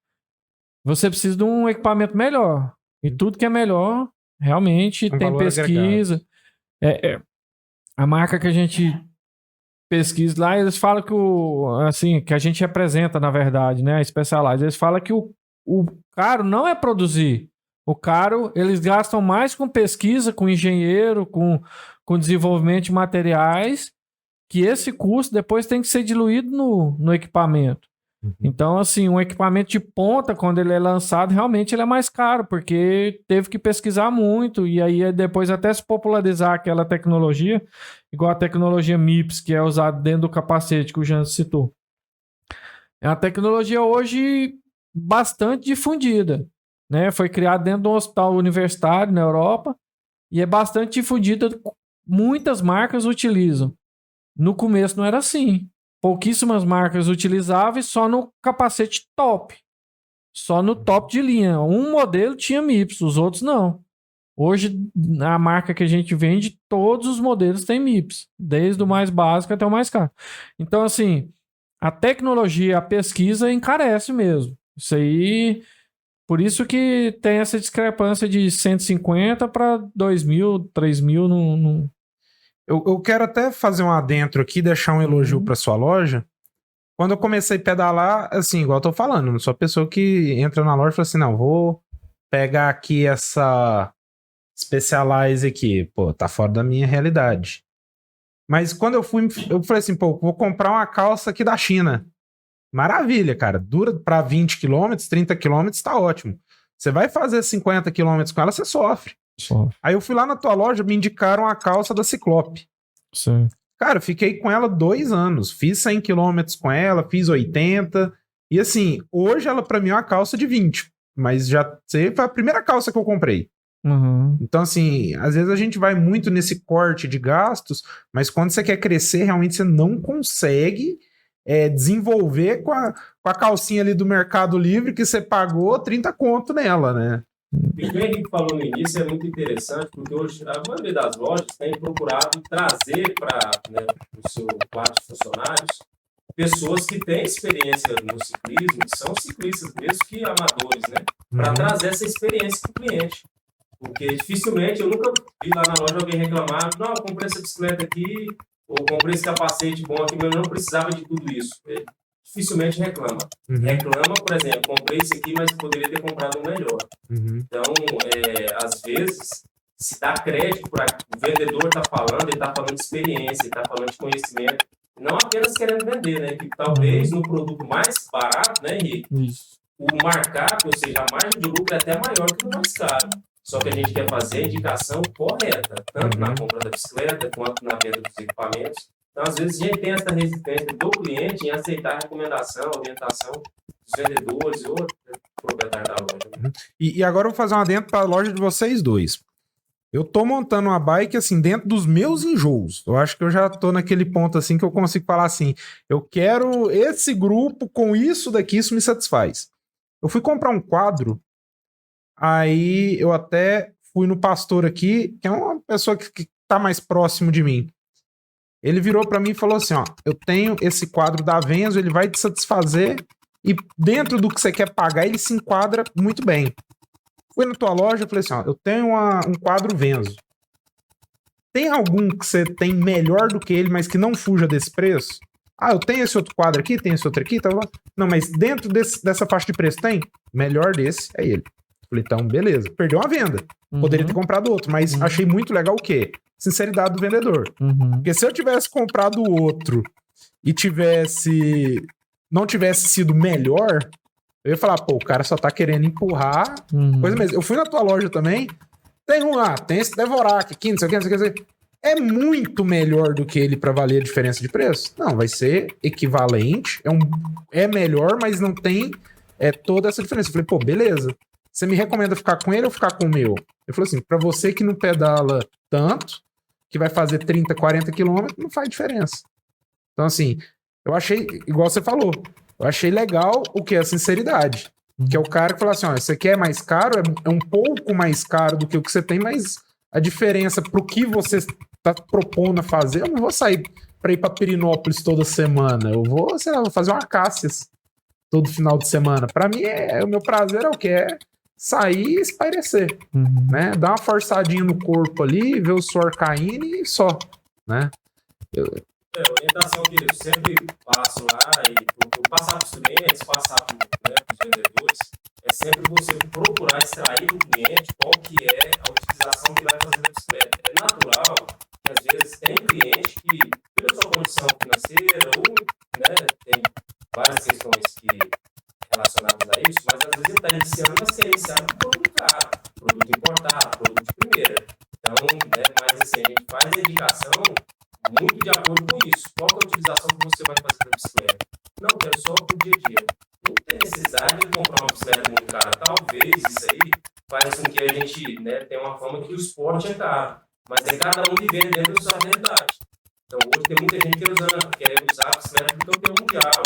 você precisa de um equipamento melhor. E tudo que é melhor, realmente, tem pesquisa. A marca que a gente pesquisa lá, eles falam que que a gente representa, na verdade, né, a Specialized, eles falam que o caro não é produzir, O caro, eles gastam mais com pesquisa, com engenheiro, com desenvolvimento de materiais, que esse custo depois tem que ser diluído no equipamento. Então, assim, um equipamento de ponta, quando ele é lançado, realmente ele é mais caro, porque teve que pesquisar muito, e aí depois até se popularizar aquela tecnologia, igual a tecnologia MIPS, que é usada dentro do capacete, que o Jean citou. É uma tecnologia hoje bastante difundida, né? Foi criada dentro de um hospital universitário na Europa, e é bastante difundida, muitas marcas utilizam. No começo não era assim. Pouquíssimas marcas utilizavam e só no capacete top. Só no top de linha. Um modelo tinha MIPS, os outros não. Hoje, a marca que a gente vende, todos os modelos têm MIPS. Desde o mais básico até o mais caro. Então, assim, a tecnologia, a pesquisa encarece mesmo. Isso aí... Por isso que tem essa discrepância de 150 para 2.000, 3.000 Eu quero até fazer um adentro aqui, deixar um elogio para sua loja. Quando eu comecei a pedalar, assim, igual eu tô falando, não sou a pessoa que entra na loja e fala assim, não, vou pegar aqui essa Specialized aqui. Pô, tá fora da minha realidade. Mas quando eu falei assim, pô, vou comprar uma calça aqui da China. Maravilha, cara. Dura para 20 km, 30 km, tá ótimo. Você vai fazer 50 km com ela, você sofre. Aí eu fui lá na tua loja, me indicaram a calça da Ciclope. Sim. Cara, eu fiquei com ela 2 anos. Fiz 100 km com ela, fiz 80. E assim, hoje ela pra mim é uma calça de 20. Mas já foi a primeira calça que eu comprei. Uhum. Então assim, às vezes a gente vai muito nesse corte de gastos, mas quando você quer crescer, realmente você não consegue desenvolver com a calcinha ali do Mercado Livre que você pagou 30 conto nela, né? E o que o Henrique falou no início é muito interessante, porque hoje a maioria das lojas tem procurado trazer para o seu quadro de funcionários pessoas que têm experiência no ciclismo, que são ciclistas, mesmo que amadores, né? Para trazer essa experiência para o cliente. Porque dificilmente, eu nunca vi lá na loja alguém reclamar, não, eu comprei essa bicicleta aqui, ou comprei esse capacete bom aqui, mas eu não precisava de tudo isso. Dificilmente reclama. Reclama, por exemplo, comprei isso aqui, mas poderia ter comprado um melhor. Então, às vezes, se dá crédito para o vendedor tá falando, ele está falando de experiência, ele está falando de conhecimento, não apenas querendo vender, né? Que talvez no produto mais barato, né, Henrique? Isso. O markup, ou seja, a margem de lucro é até maior que o mais caro. Só que a gente quer fazer a indicação correta, tanto na compra da bicicleta quanto na venda dos equipamentos. Então, às vezes, a gente tem essa resistência do cliente em aceitar a recomendação, a orientação dos vendedores ou do proprietário da loja. Né? E agora eu vou fazer uma dentro para a loja de vocês dois. Eu tô montando uma bike, assim, dentro dos meus enjoos. Eu acho que eu já tô naquele ponto, assim, que eu consigo falar assim, eu quero esse grupo com isso daqui, isso me satisfaz. Eu fui comprar um quadro, aí eu até fui no pastor aqui, que é uma pessoa que tá mais próximo de mim. Ele virou para mim e falou assim, ó, eu tenho esse quadro da Venzo, ele vai te satisfazer e dentro do que você quer pagar, ele se enquadra muito bem. Fui na tua loja e falei assim, ó, eu tenho um quadro Venzo. Tem algum que você tem melhor do que ele, mas que não fuja desse preço? Ah, eu tenho esse outro quadro aqui, tem esse outro aqui, tá bom? Não, mas dentro dessa faixa de preço tem? Melhor desse é ele. Falei, então, beleza. Perdeu uma venda. Poderia ter comprado outro, mas achei muito legal o quê? Sinceridade do vendedor. Porque se eu tivesse comprado o outro e não tivesse sido melhor, eu ia falar, pô, o cara só tá querendo empurrar coisa mesmo. Eu fui na tua loja também, tem esse Devorak aqui, não sei o que, não sei o que. É muito melhor do que ele pra valer a diferença de preço? Não, vai ser equivalente, é melhor, mas não tem toda essa diferença. Eu falei, pô, beleza. Você me recomenda ficar com ele ou ficar com o meu? Eu falei assim, pra você que não pedala tanto, que vai fazer 30, 40 quilômetros, não faz diferença. Então, assim, eu achei, igual você falou, eu achei legal o que? A sinceridade. Que é o cara que fala assim, ó, isso aqui é mais caro, é um pouco mais caro do que o que você tem, mas a diferença pro que você tá propondo a fazer, eu não vou sair pra ir pra Pirinópolis toda semana. Eu vou, sei lá, vou fazer uma Cássias todo final de semana. Pra mim, o meu prazer é o quê? É sair e espairecer, né? Dar uma forçadinha no corpo ali, ver o suor caindo e só, né? A orientação que eu sempre passo lá, e passar para os clientes, passar para os vendedores, é sempre você procurar extrair do cliente qual que é a utilização que ele vai fazer da bicicleta. É natural que às vezes tem cliente que, pela sua condição financeira ou, né, tem várias questões relacionadas a isso, mas às vezes ele está iniciando, mas quer iniciar com produto caro, produto importado, produto de primeira. Então, né, mas assim, a gente faz a indicação muito de acordo com isso. Qual que é a utilização que você vai fazer da bicicleta? Não, quero só para o dia a dia. Não tem necessidade de comprar uma bicicleta muito cara. Talvez isso aí faz com que a gente, né, tenha uma fama que o esporte é caro. Mas é cada um vivendo dentro da sua realidade. Então, hoje tem muita gente querendo usar a bicicleta do campeão mundial,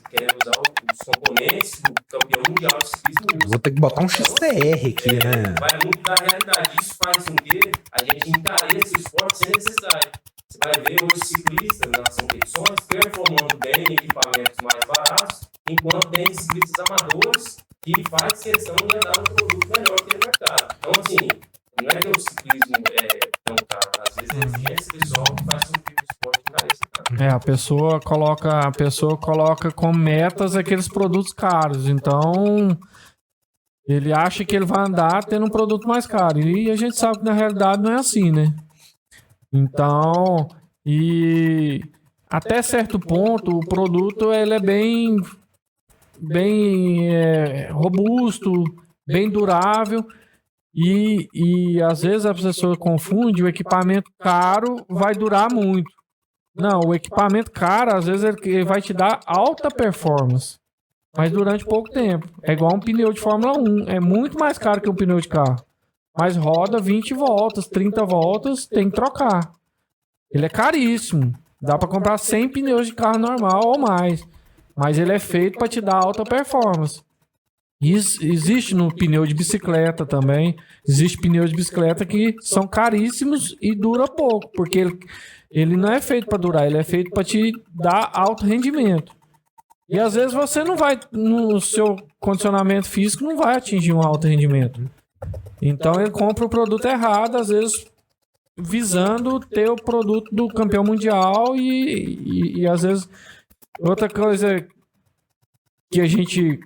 querendo usar os componentes do campeão mundial de ciclismo. Vou ter que botar um XTR aqui, né? Vai muito da realidade. Isso faz com que a gente encareça o esporte sem necessidade. Você vai ver hoje ciclistas nas competições performando bem em equipamentos mais baratos, enquanto tem ciclistas amadores que faz questão de andar no produto melhor que o mercado. Então, assim, não é que o ciclismo é tão caro. Às vezes é exigência pessoal que faz com que o esporte encareça tanto. A pessoa coloca como metas aqueles produtos caros. Então, ele acha que ele vai andar tendo um produto mais caro. E a gente sabe que na realidade não é assim, né? Então, e até certo ponto, o produto ele é bem robusto, bem durável. E às vezes a pessoa confunde o equipamento caro vai durar muito. Não, o equipamento caro, às vezes, ele vai te dar alta performance, mas durante pouco tempo. É igual um pneu de Fórmula 1. É muito mais caro que um pneu de carro. Mas roda 20 voltas, 30 voltas, tem que trocar. Ele é caríssimo. Dá para comprar 100 pneus de carro normal ou mais. Mas ele é feito para te dar alta performance. Isso existe no pneu de bicicleta também. Existe pneus de bicicleta que são caríssimos e dura pouco, porque ele não é feito para durar, ele é feito para te dar alto rendimento. E às vezes você não vai, no seu condicionamento físico, não vai atingir um alto rendimento. Então ele compra o produto errado, às vezes visando ter o produto do campeão mundial e às vezes outra coisa que a gente,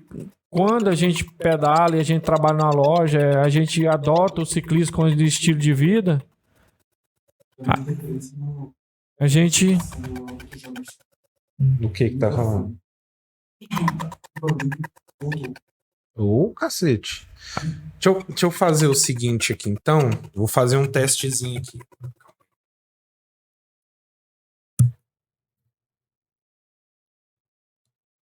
quando a gente pedala e a gente trabalha na loja, a gente adota o ciclismo como estilo de vida, a gente... O que tá falando? Ô, cacete. Deixa eu fazer o seguinte aqui, então. Vou fazer um testezinho aqui.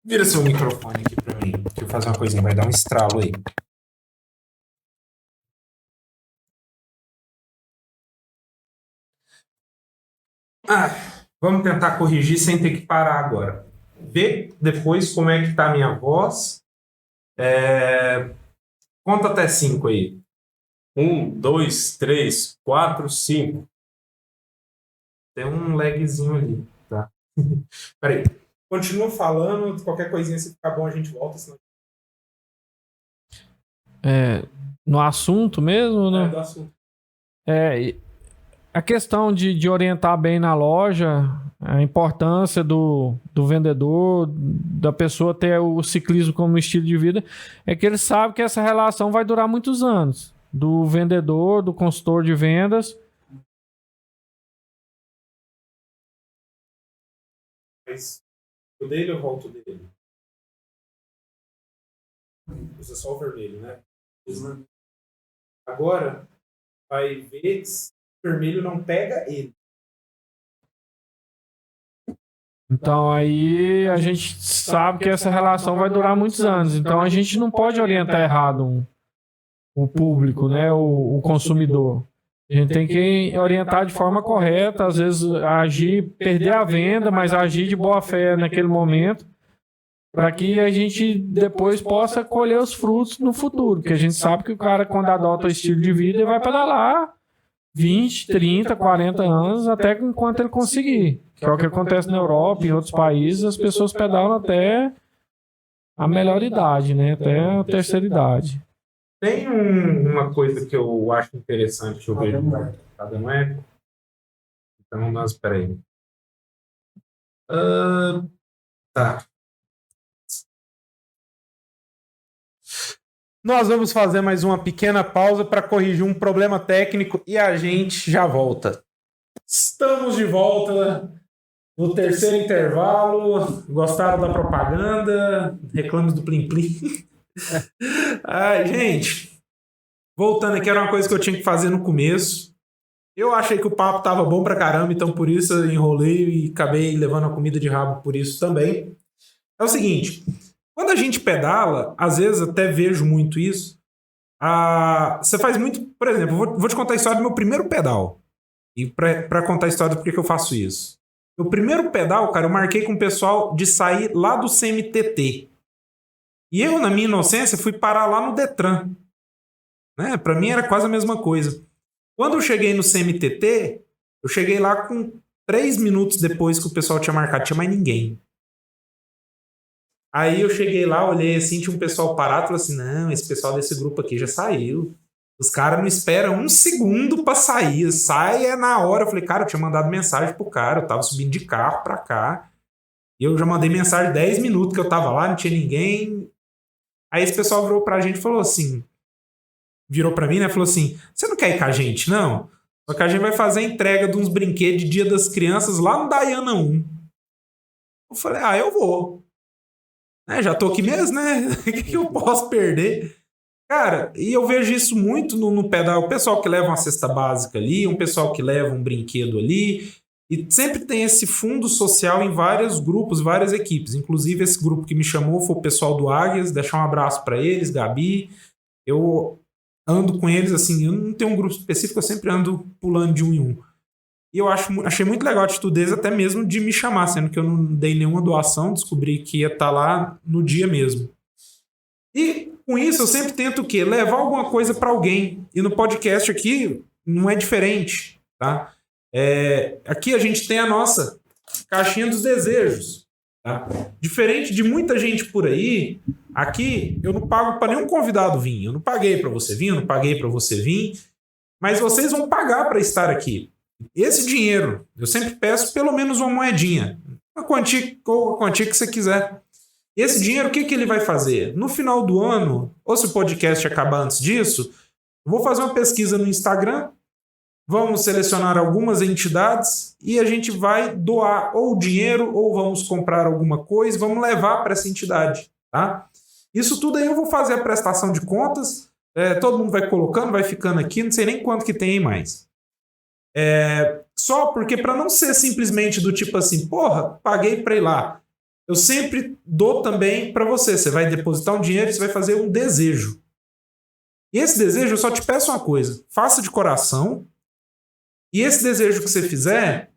Vira seu microfone aqui pra mim. Deixa eu fazer uma coisinha, vai dar um estralo aí. Vamos tentar corrigir sem ter que parar agora. Vê depois como é que tá a minha voz. Conta até 5 aí. 1, 2, 3, 4, 5. Tem um lagzinho ali, tá? Peraí. Continua falando, qualquer coisinha, se ficar bom a gente volta, senão... no assunto mesmo, né? do assunto. A questão de orientar bem na loja, a importância do vendedor, da pessoa ter o ciclismo como estilo de vida, é que ele sabe que essa relação vai durar muitos anos. Do vendedor, do consultor de vendas. Mas o dele eu volto dele. Usa só o vermelho, né? Agora vai ver se o vermelho não pega ele. Então aí a gente sabe que essa relação vai durar muitos anos. Então a gente não pode orientar errado o público, né? O consumidor. A gente tem que orientar de forma correta, às vezes agir, perder a venda, mas agir de boa fé naquele momento, para que a gente depois possa colher os frutos no futuro. Porque a gente sabe que o cara, quando adota o estilo de vida, ele vai pedalar 20, 30, 40 anos, até enquanto ele conseguir. Que é o que acontece na Europa e em outros países, as pessoas pedalam até a melhor idade, né? Até a terceira idade. Tem uma coisa que eu acho interessante, deixa eu ver. Tá dando eco? Então, peraí. Tá. Nós vamos fazer mais uma pequena pausa para corrigir um problema técnico e a gente já volta. Estamos de volta no terceiro intervalo. Gostaram da propaganda? Reclames do Plim Plim. Ai, gente, voltando aqui, era uma coisa que eu tinha que fazer no começo. Eu achei que o papo tava bom pra caramba, então por isso eu enrolei e acabei levando a comida de rabo por isso também. É o seguinte, quando a gente pedala, às vezes até vejo muito isso, você faz muito, por exemplo, vou te contar a história do meu primeiro pedal. E pra contar a história do porquê que eu faço isso. O primeiro pedal, cara, eu marquei com o pessoal de sair lá do CMTT. E eu, na minha inocência, fui parar lá no Detran. Né? Pra mim era quase a mesma coisa. Quando eu cheguei no CMTT, eu cheguei lá com 3 minutos depois que o pessoal tinha marcado, tinha mais ninguém. Aí eu cheguei lá, olhei assim, tinha um pessoal parado e falei assim, não, esse pessoal desse grupo aqui já saiu. Os caras não esperam um segundo pra sair. Sai na hora. Eu falei, cara, eu tinha mandado mensagem pro cara, eu tava subindo de carro pra cá. E eu já mandei mensagem 10 minutos que eu tava lá, não tinha ninguém. Aí esse pessoal virou pra gente e falou assim, virou pra mim, né? Falou assim, você não quer ir com a gente, não? Só que a gente vai fazer a entrega de uns brinquedos de Dia das Crianças lá no Diana 1. Eu falei, eu vou. Já tô aqui mesmo, né? O que eu posso perder? Cara, e eu vejo isso muito no pedal. O pessoal que leva uma cesta básica ali, um pessoal que leva um brinquedo ali. E sempre tem esse fundo social em vários grupos, várias equipes. Inclusive, esse grupo que me chamou foi o pessoal do Águias. Deixar um abraço para eles, Gabi. Eu ando com eles, assim, eu não tenho um grupo específico, eu sempre ando pulando de um em um. E eu achei muito legal a atitude deles, até mesmo de me chamar, sendo que eu não dei nenhuma doação, descobri que ia estar lá no dia mesmo. E com isso eu sempre tento o quê? Levar alguma coisa para alguém. E no podcast aqui não é diferente, tá? Aqui a gente tem a nossa caixinha dos desejos. Tá? Diferente de muita gente por aí, aqui eu não pago para nenhum convidado vir. Eu não paguei para você vir, eu não paguei para você vir, mas vocês vão pagar para estar aqui. Esse dinheiro, eu sempre peço pelo menos uma moedinha, a quantia que você quiser. Esse dinheiro, o que ele vai fazer? No final do ano, ou se o podcast acabar antes disso, eu vou fazer uma pesquisa no Instagram, vamos selecionar algumas entidades e a gente vai doar ou dinheiro ou vamos comprar alguma coisa, vamos levar para essa entidade, tá? Isso tudo aí eu vou fazer a prestação de contas, todo mundo vai colocando, vai ficando aqui, não sei nem quanto que tem aí mais. Só porque para não ser simplesmente do tipo assim, porra, paguei para ir lá. Eu sempre dou também para você. Você vai depositar um dinheiro e você vai fazer um desejo. E esse desejo, eu só te peço uma coisa. Faça de coração. E esse desejo que você fizer,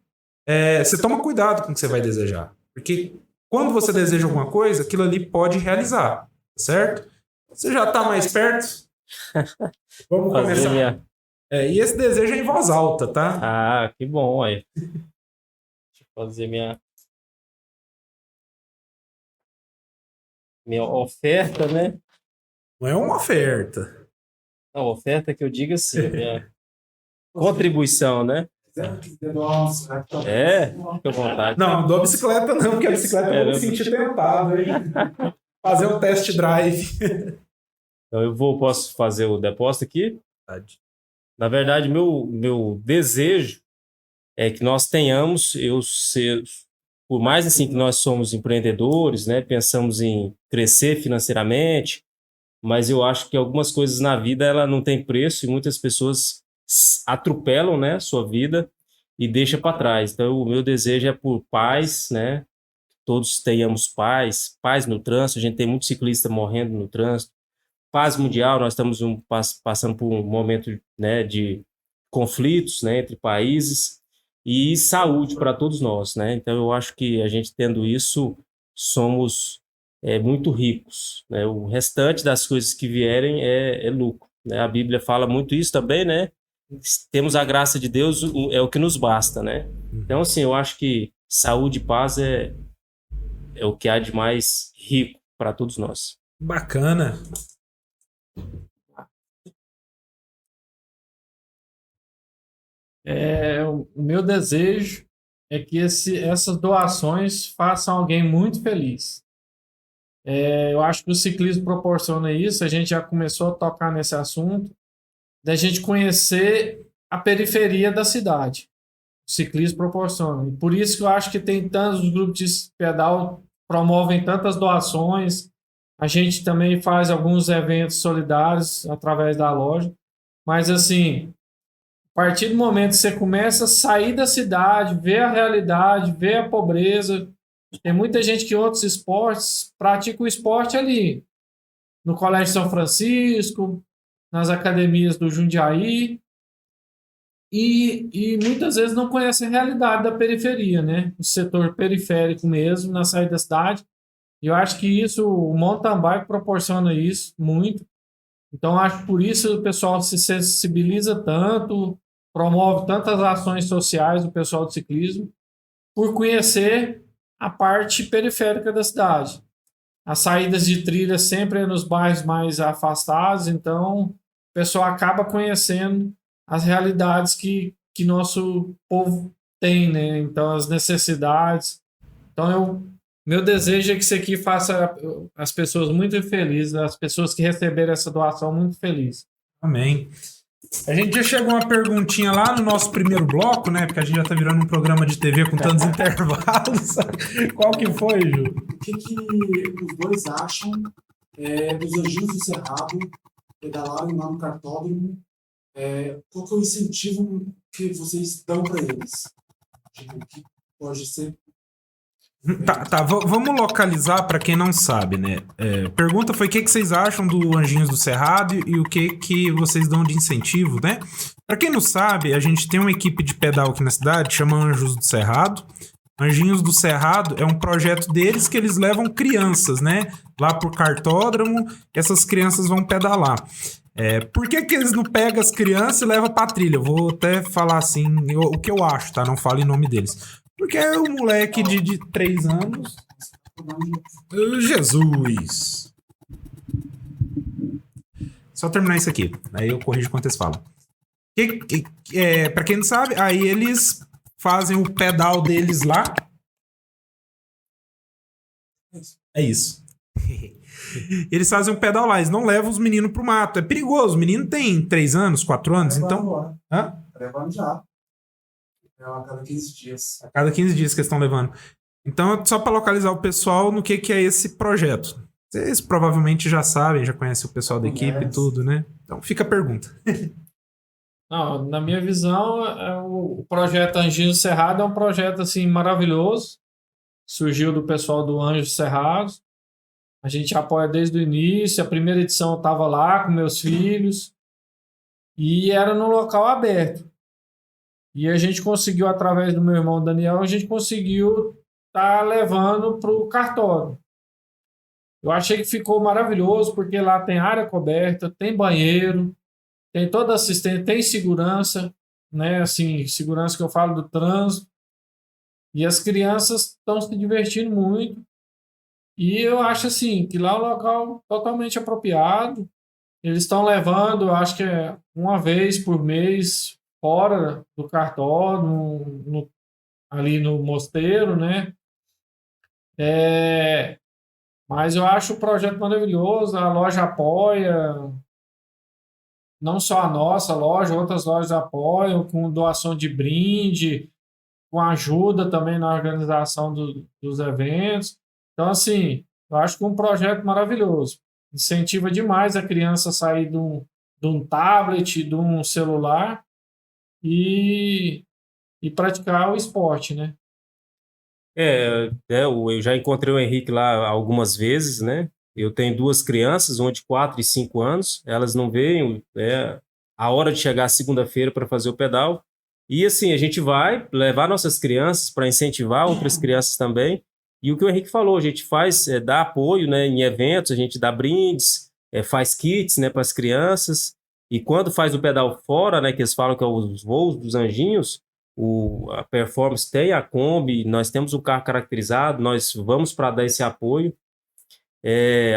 você toma cuidado com o que você vai desejar. Porque quando você deseja alguma coisa, aquilo ali pode realizar. Certo? Você já está mais perto? Vamos começar. E esse desejo é em voz alta, tá? Ah, que bom aí. Deixa eu fazer minha oferta, né? Não é uma oferta. Não, oferta que eu digo assim, minha contribuição, né? Nossa, Fica à vontade. Não dou bicicleta não, porque a bicicleta eu vou me sentir tentado, hein? Fazer um test drive. Então posso fazer o depósito aqui? Na verdade, meu desejo é que nós tenhamos, por mais assim que nós somos empreendedores, né, pensamos em crescer financeiramente, mas eu acho que algumas coisas na vida ela não tem preço e muitas pessoas atropelam, né, sua vida e deixam para trás. Então, o meu desejo é por paz, né, todos tenhamos paz no trânsito. A gente tem muito ciclista morrendo no trânsito. Paz mundial, nós estamos passando por um momento, né, de conflitos, né, entre países, e saúde para todos nós, né? Então eu acho que a gente tendo isso somos muito ricos, né? O restante das coisas que vierem é lucro, né? A Bíblia fala muito isso também, né? Temos a graça de Deus, é o que nos basta, né? Então assim, eu acho que saúde e paz é o que há de mais rico para todos nós. Bacana. O meu desejo é que essas doações façam alguém muito feliz. Eu acho que o ciclismo proporciona isso, a gente já começou a tocar nesse assunto, da gente conhecer a periferia da cidade. O ciclismo proporciona. E por isso que eu acho que tem tantos grupos de pedal, promovem tantas doações. A gente também faz alguns eventos solidários através da loja. Mas, assim, a partir do momento que você começa a sair da cidade, ver a realidade, ver a pobreza, tem muita gente que outros esportes pratica o esporte ali, no Colégio São Francisco, nas academias do Jundiaí, e muitas vezes não conhece a realidade da periferia, né? O setor periférico mesmo, na saída da cidade. E eu acho que isso, o mountain bike proporciona isso muito. Então, acho que por isso o pessoal se sensibiliza tanto, promove tantas ações sociais do pessoal do ciclismo, por conhecer a parte periférica da cidade. As saídas de trilha sempre é nos bairros mais afastados, então o pessoal acaba conhecendo as realidades que nosso povo tem, né? Então, as necessidades. Então, meu desejo é que isso aqui faça as pessoas muito felizes, as pessoas que receberam essa doação muito felizes. Amém. A gente já chegou uma perguntinha lá no nosso primeiro bloco, né? Porque a gente já tá virando um programa de TV com tantos intervalos. Qual que foi, Ju? O que os dois acham dos Anjinhos do Cerrado pedalarem lá no cartódromo? Qual que é o incentivo que vocês dão para eles? Tipo, que pode ser... Vamos localizar para quem não sabe, né? Pergunta foi o que vocês acham do Anjinhos do Cerrado e o que vocês dão de incentivo, né? Para quem não sabe, a gente tem uma equipe de pedal aqui na cidade, chama Anjos do Cerrado. Anjinhos do Cerrado é um projeto deles que eles levam crianças, né? Lá pro cartódromo, essas crianças vão pedalar. Por que eles não pegam as crianças e levam pra trilha? Eu vou até falar assim, o que eu acho, tá? Não falo em nome deles. Porque é um moleque de 3 anos. Jesus! Só terminar isso aqui. Aí eu corrijo enquanto eles falam. Pra quem não sabe, aí eles fazem o pedal deles lá. É isso. Eles fazem um pedal lá. Eles não levam os meninos pro mato. É perigoso. O menino tem 3 anos, 4 anos. Então... Levando já. A cada 15 dias. A cada 15 dias que eles estão levando. Então, só para localizar o pessoal no que é esse projeto. Vocês provavelmente já sabem, já conhecem o pessoal da equipe e tudo, né? Então, fica a pergunta. Não, na minha visão, o projeto Anjinhos do Cerrado é um projeto assim, maravilhoso. Surgiu do pessoal do Anjos Cerrados. A gente apoia desde o início. A primeira edição eu estava lá com meus filhos. E era num local aberto. E a gente conseguiu, através do meu irmão Daniel, a gente conseguiu estar levando para o cartório. Eu achei que ficou maravilhoso, porque lá tem área coberta, tem banheiro, tem toda assistência, tem segurança, né? Assim, segurança que eu falo do trânsito. E as crianças estão se divertindo muito. E eu acho assim, que lá é um local totalmente apropriado. Eles estão levando, eu acho que é uma vez por mês, fora do cartório, ali no mosteiro, né? Mas eu acho o projeto maravilhoso, a loja apoia, não só a nossa loja, outras lojas apoiam, com doação de brinde, com ajuda também na organização dos eventos. Então, assim, eu acho que é um projeto maravilhoso. Incentiva demais a criança a sair de um tablet, de um celular, e praticar o esporte, né? Eu já encontrei o Henrique lá algumas vezes, né? Eu tenho 2 crianças, uma de 4 e 5 anos, elas não veem a hora de chegar segunda-feira para fazer o pedal. E assim, a gente vai levar nossas crianças para incentivar outras crianças também. E o que o Henrique falou, a gente faz, dá apoio, né, em eventos, a gente dá brindes, faz kits, né, para as crianças. E quando faz o pedal fora, né, que eles falam que é os voos dos anjinhos, a Performance tem a Kombi, nós temos o carro caracterizado, nós vamos para dar esse apoio.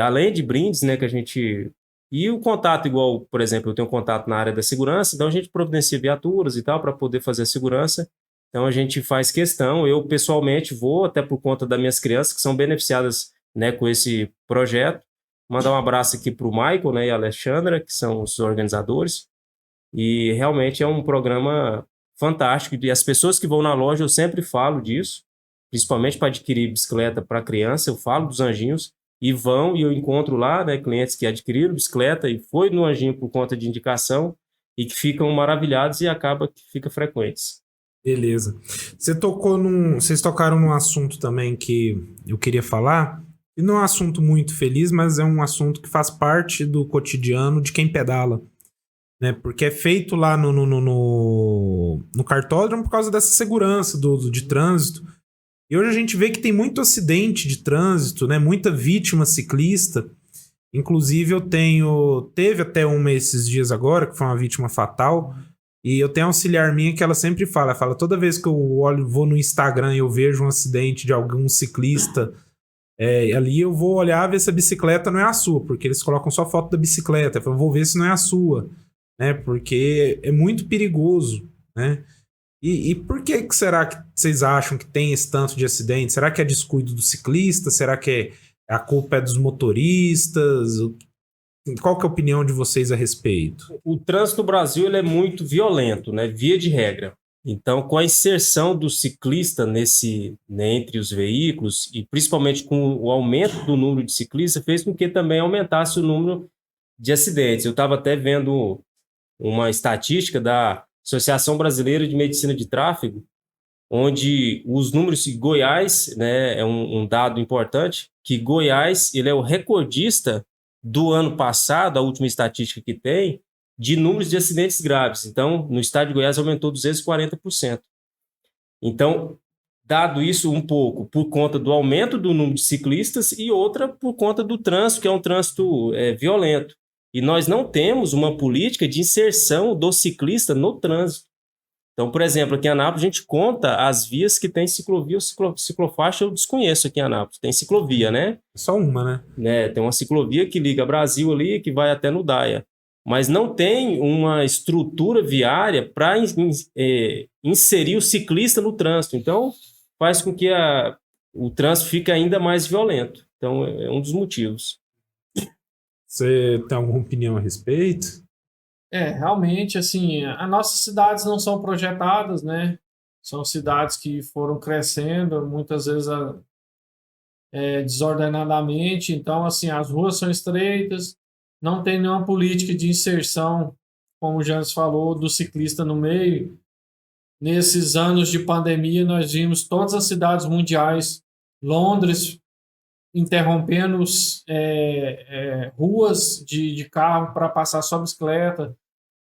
Além de brindes, né, que a gente... E o contato, igual, por exemplo, eu tenho contato na área da segurança, então a gente providencia viaturas e tal para poder fazer a segurança. Então a gente faz questão, eu pessoalmente vou, até por conta das minhas crianças, que são beneficiadas né, com esse projeto. Mandar um abraço aqui para o Michael, né, e a Alexandra, que são os organizadores. E realmente é um programa fantástico. E as pessoas que vão na loja, eu sempre falo disso, principalmente para adquirir bicicleta para criança, eu falo dos Anjinhos, e eu encontro lá, né, clientes que adquiriram bicicleta e foi no Anjinho por conta de indicação e que ficam maravilhados e acaba que fica frequentes. Beleza. Vocês tocaram num assunto também que eu queria falar, e não é um assunto muito feliz, mas é um assunto que faz parte do cotidiano de quem pedala, né? Porque é feito lá no cartódromo por causa dessa segurança de trânsito. E hoje a gente vê que tem muito acidente de trânsito, né? Muita vítima ciclista. Inclusive teve até uma esses dias agora, que foi uma vítima fatal. E eu tenho uma auxiliar minha que ela sempre fala, toda vez que eu vou no Instagram e eu vejo um acidente de algum ciclista, ali eu vou olhar ver se a bicicleta não é a sua, porque eles colocam só foto da bicicleta. Eu vou ver se não é a sua, né? Porque é muito perigoso, né? E por que será que vocês acham que tem esse tanto de acidente? Será que é descuido do ciclista? Será que a culpa é dos motoristas? Qual que é a opinião de vocês a respeito? O trânsito no Brasil ele é muito violento, né? Via de regra. Então, com a inserção do ciclista né, entre os veículos, e principalmente com o aumento do número de ciclistas, fez com que também aumentasse o número de acidentes. Eu estava até vendo uma estatística da Associação Brasileira de Medicina de Tráfego, onde os números de Goiás, né, é um dado importante, que Goiás ele é o recordista do ano passado, a última estatística que tem, de números de acidentes graves. Então, no estado de Goiás aumentou 240%. Então, dado isso um pouco por conta do aumento do número de ciclistas e outra por conta do trânsito, que é um trânsito violento. E nós não temos uma política de inserção do ciclista no trânsito. Então, por exemplo, aqui em Anápolis, a gente conta as vias que tem ciclovia ou ciclofaixa, eu desconheço aqui em Anápolis. Tem ciclovia, né? Só uma, né? Tem uma ciclovia que liga Brasil ali, que vai até no Daia. Mas não tem uma estrutura viária para inserir o ciclista no trânsito. Então, faz com que o trânsito fique ainda mais violento. Então, é um dos motivos. Você tem alguma opinião a respeito? Realmente, assim, as nossas cidades não são projetadas, né? São cidades que foram crescendo, muitas vezes desordenadamente. Então, assim, as ruas são estreitas, não tem nenhuma política de inserção, como o Janes falou, do ciclista no meio. Nesses anos de pandemia, nós vimos todas as cidades mundiais, Londres, interrompendo ruas de carro para passar só bicicleta.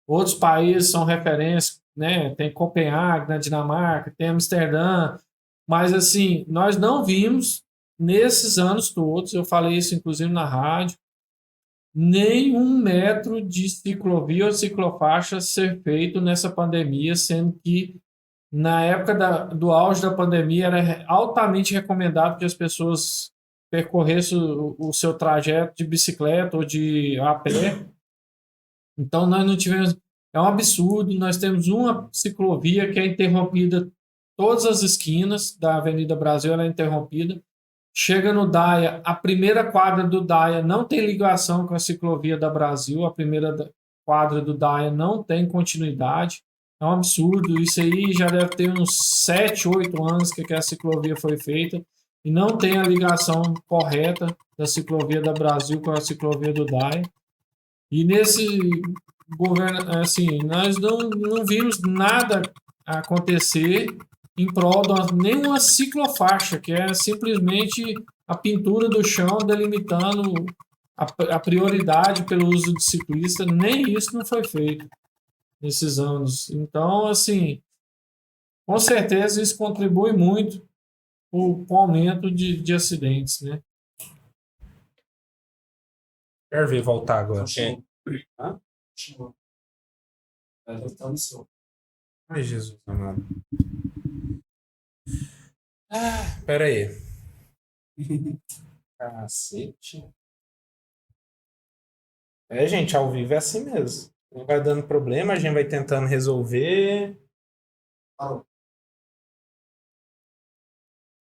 Outros países são referência, né? Tem Copenhague, na Dinamarca, tem Amsterdã, mas assim, nós não vimos nesses anos todos, eu falei isso inclusive na rádio, nem 1 metro de ciclovia ou ciclofaixa ser feito nessa pandemia, sendo que na época do auge da pandemia era altamente recomendado que as pessoas percorressem o seu trajeto de bicicleta ou a pé. Então, nós não tivemos... É um absurdo. Nós temos uma ciclovia que é interrompida, todas as esquinas da Avenida Brasil ela é interrompida. Chega no Daia, a primeira quadra do Daia não tem ligação com a ciclovia da Brasil, a primeira quadra do Daia não tem continuidade. É um absurdo. Isso aí já deve ter uns 7, 8 anos que a ciclovia foi feita e não tem a ligação correta da ciclovia da Brasil com a ciclovia do Daia. E nesse governo, assim, nós não vimos nada acontecer em prol de nenhuma ciclofaixa, que é simplesmente a pintura do chão delimitando a prioridade pelo uso de ciclista. Nem isso não foi feito nesses anos. Então, assim, com certeza isso contribui muito para o aumento de acidentes, né? Quero ver voltar agora. Ai, Jesus amado. Pera aí. Cacete. Gente, ao vivo é assim mesmo. Vai dando problema, a gente vai tentando resolver.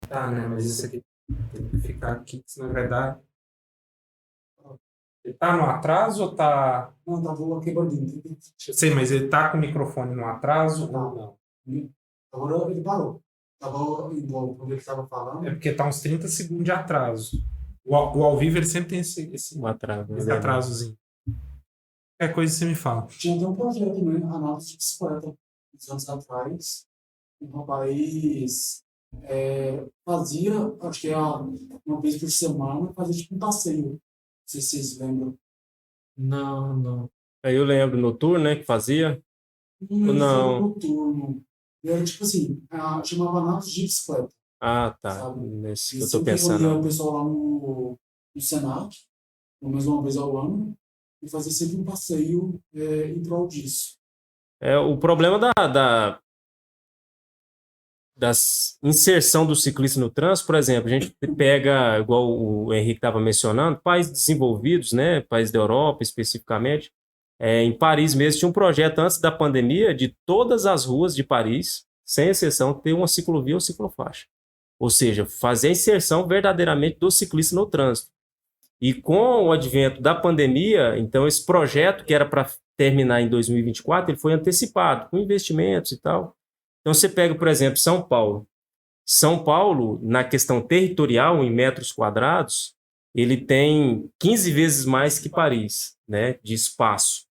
Tá, né? Mas isso aqui Tem que ficar aqui, senão vai dar. Ele tá no atraso ou tá. Não, tava quebradinho. Eu sei, mas ele tá com o microfone no atraso Tá. ou não? Agora ele parou. Tava igual quando ele estava falando. É porque tá uns 30 segundos de atraso. O ao vivo ele sempre tem esse atraso. atrasozinho. Qualquer coisa você me fala. Tinha até um projeto, né? Análise de bicicleta, uns anos atrás. Um rapaz fazia, acho que era uma vez por semana, fazia tipo um passeio. Não sei se vocês lembram. Não. Aí eu lembro no tour, né, que fazia. Não. Foi noturno. E era tipo assim, chamava análise de bicicleta. Ah, tá. Sabe? Nesse que E eu tô sempre reunia o pensando. pessoal lá no Senac, pelo menos uma vez ao ano, e fazia sempre um passeio em prol disso. O problema da inserção do ciclista no trânsito, por exemplo, a gente pega, igual o Henrique estava mencionando, países desenvolvidos, né, países da Europa especificamente, em Paris mesmo tinha um projeto antes da pandemia de todas as ruas de Paris, sem exceção, ter uma ciclovia ou ciclofaixa. Ou seja, fazer a inserção verdadeiramente do ciclista no trânsito. E com o advento da pandemia, então esse projeto que era para terminar em 2024, ele foi antecipado, com investimentos e tal. Então você pega, por exemplo, São Paulo. São Paulo, na questão territorial, em metros quadrados, ele tem 15 vezes mais que Paris, né, de espaço.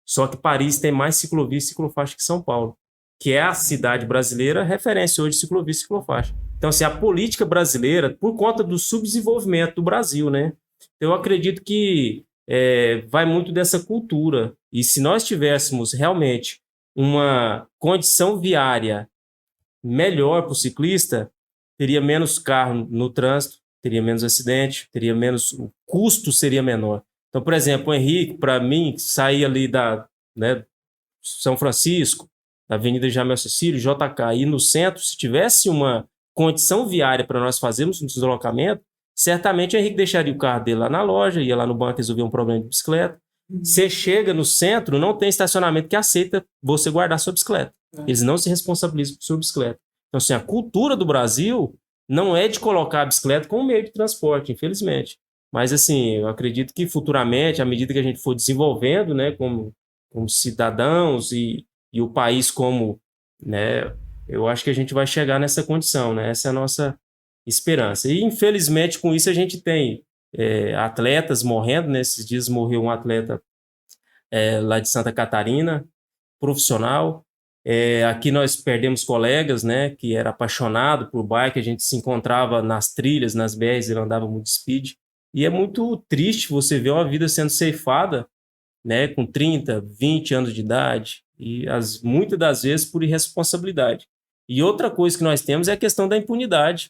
Só que Paris tem mais ciclovia e ciclofaixa que São Paulo, que é a cidade brasileira referência hoje de ciclovia e ciclofaixa. Então, assim, a política brasileira, por conta do subdesenvolvimento do Brasil, né? Eu acredito que vai muito dessa cultura. E se nós tivéssemos realmente uma condição viária melhor para o ciclista, teria menos carro no trânsito, teria menos acidente, teria menos, o custo seria menor. Então, por exemplo, o Henrique, para mim, sair ali da São Francisco, da Avenida Jamel Cecílio, JK, e no centro, se tivesse uma condição viária para nós fazermos um deslocamento, certamente o Henrique deixaria o carro dele lá na loja, ia lá no banco resolver um problema de bicicleta. Você chega no centro, não tem estacionamento que aceita você guardar sua bicicleta. Eles não se responsabilizam por sua bicicleta. Então, assim, a cultura do Brasil não é de colocar a bicicleta como meio de transporte, infelizmente. Mas, assim, eu acredito que futuramente, à medida que a gente for desenvolvendo, né, como cidadãos e o país como, né, eu acho que a gente vai chegar nessa condição, né? Essa é a nossa esperança. E, infelizmente, com isso a gente tem atletas morrendo. Nesses dias morreu um atleta lá de Santa Catarina, profissional. Aqui nós perdemos colegas, né, que era apaixonado por bike, a gente se encontrava nas trilhas, nas BRs, ele andava muito speed. E é muito triste você ver uma vida sendo ceifada, né, com 30, 20 anos de idade, e muitas das vezes por irresponsabilidade. E outra coisa que nós temos é a questão da impunidade.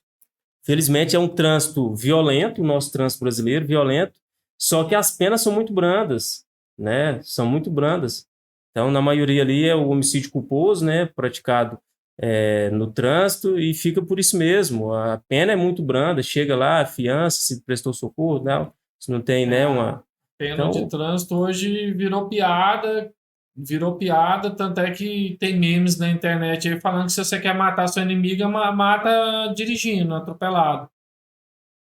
Felizmente é um trânsito violento, o nosso trânsito brasileiro, violento, só que as penas são muito brandas, né? São muito brandas. Então, na maioria ali é o homicídio culposo, né? Praticado no trânsito, e fica por isso mesmo. A pena é muito branda, chega lá, fiança, se prestou socorro, não, se não tem, né, uma... Pena de trânsito hoje virou piada, tanto é que tem memes na internet aí falando que se você quer matar sua inimiga, mata dirigindo, atropelado.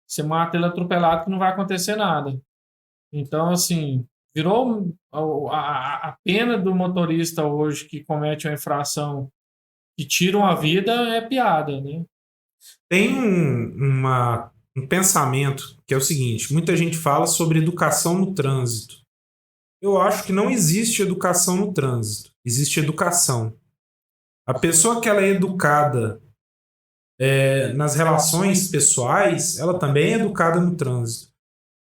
Você mata ele atropelado que não vai acontecer nada. Então, assim, virou a pena do motorista hoje que comete uma infração que tira uma vida é piada, né? Tem um pensamento que é o seguinte: muita gente fala sobre educação no trânsito. Eu acho que não existe educação no trânsito, existe educação. A pessoa que ela é educada nas relações pessoais, ela também é educada no trânsito.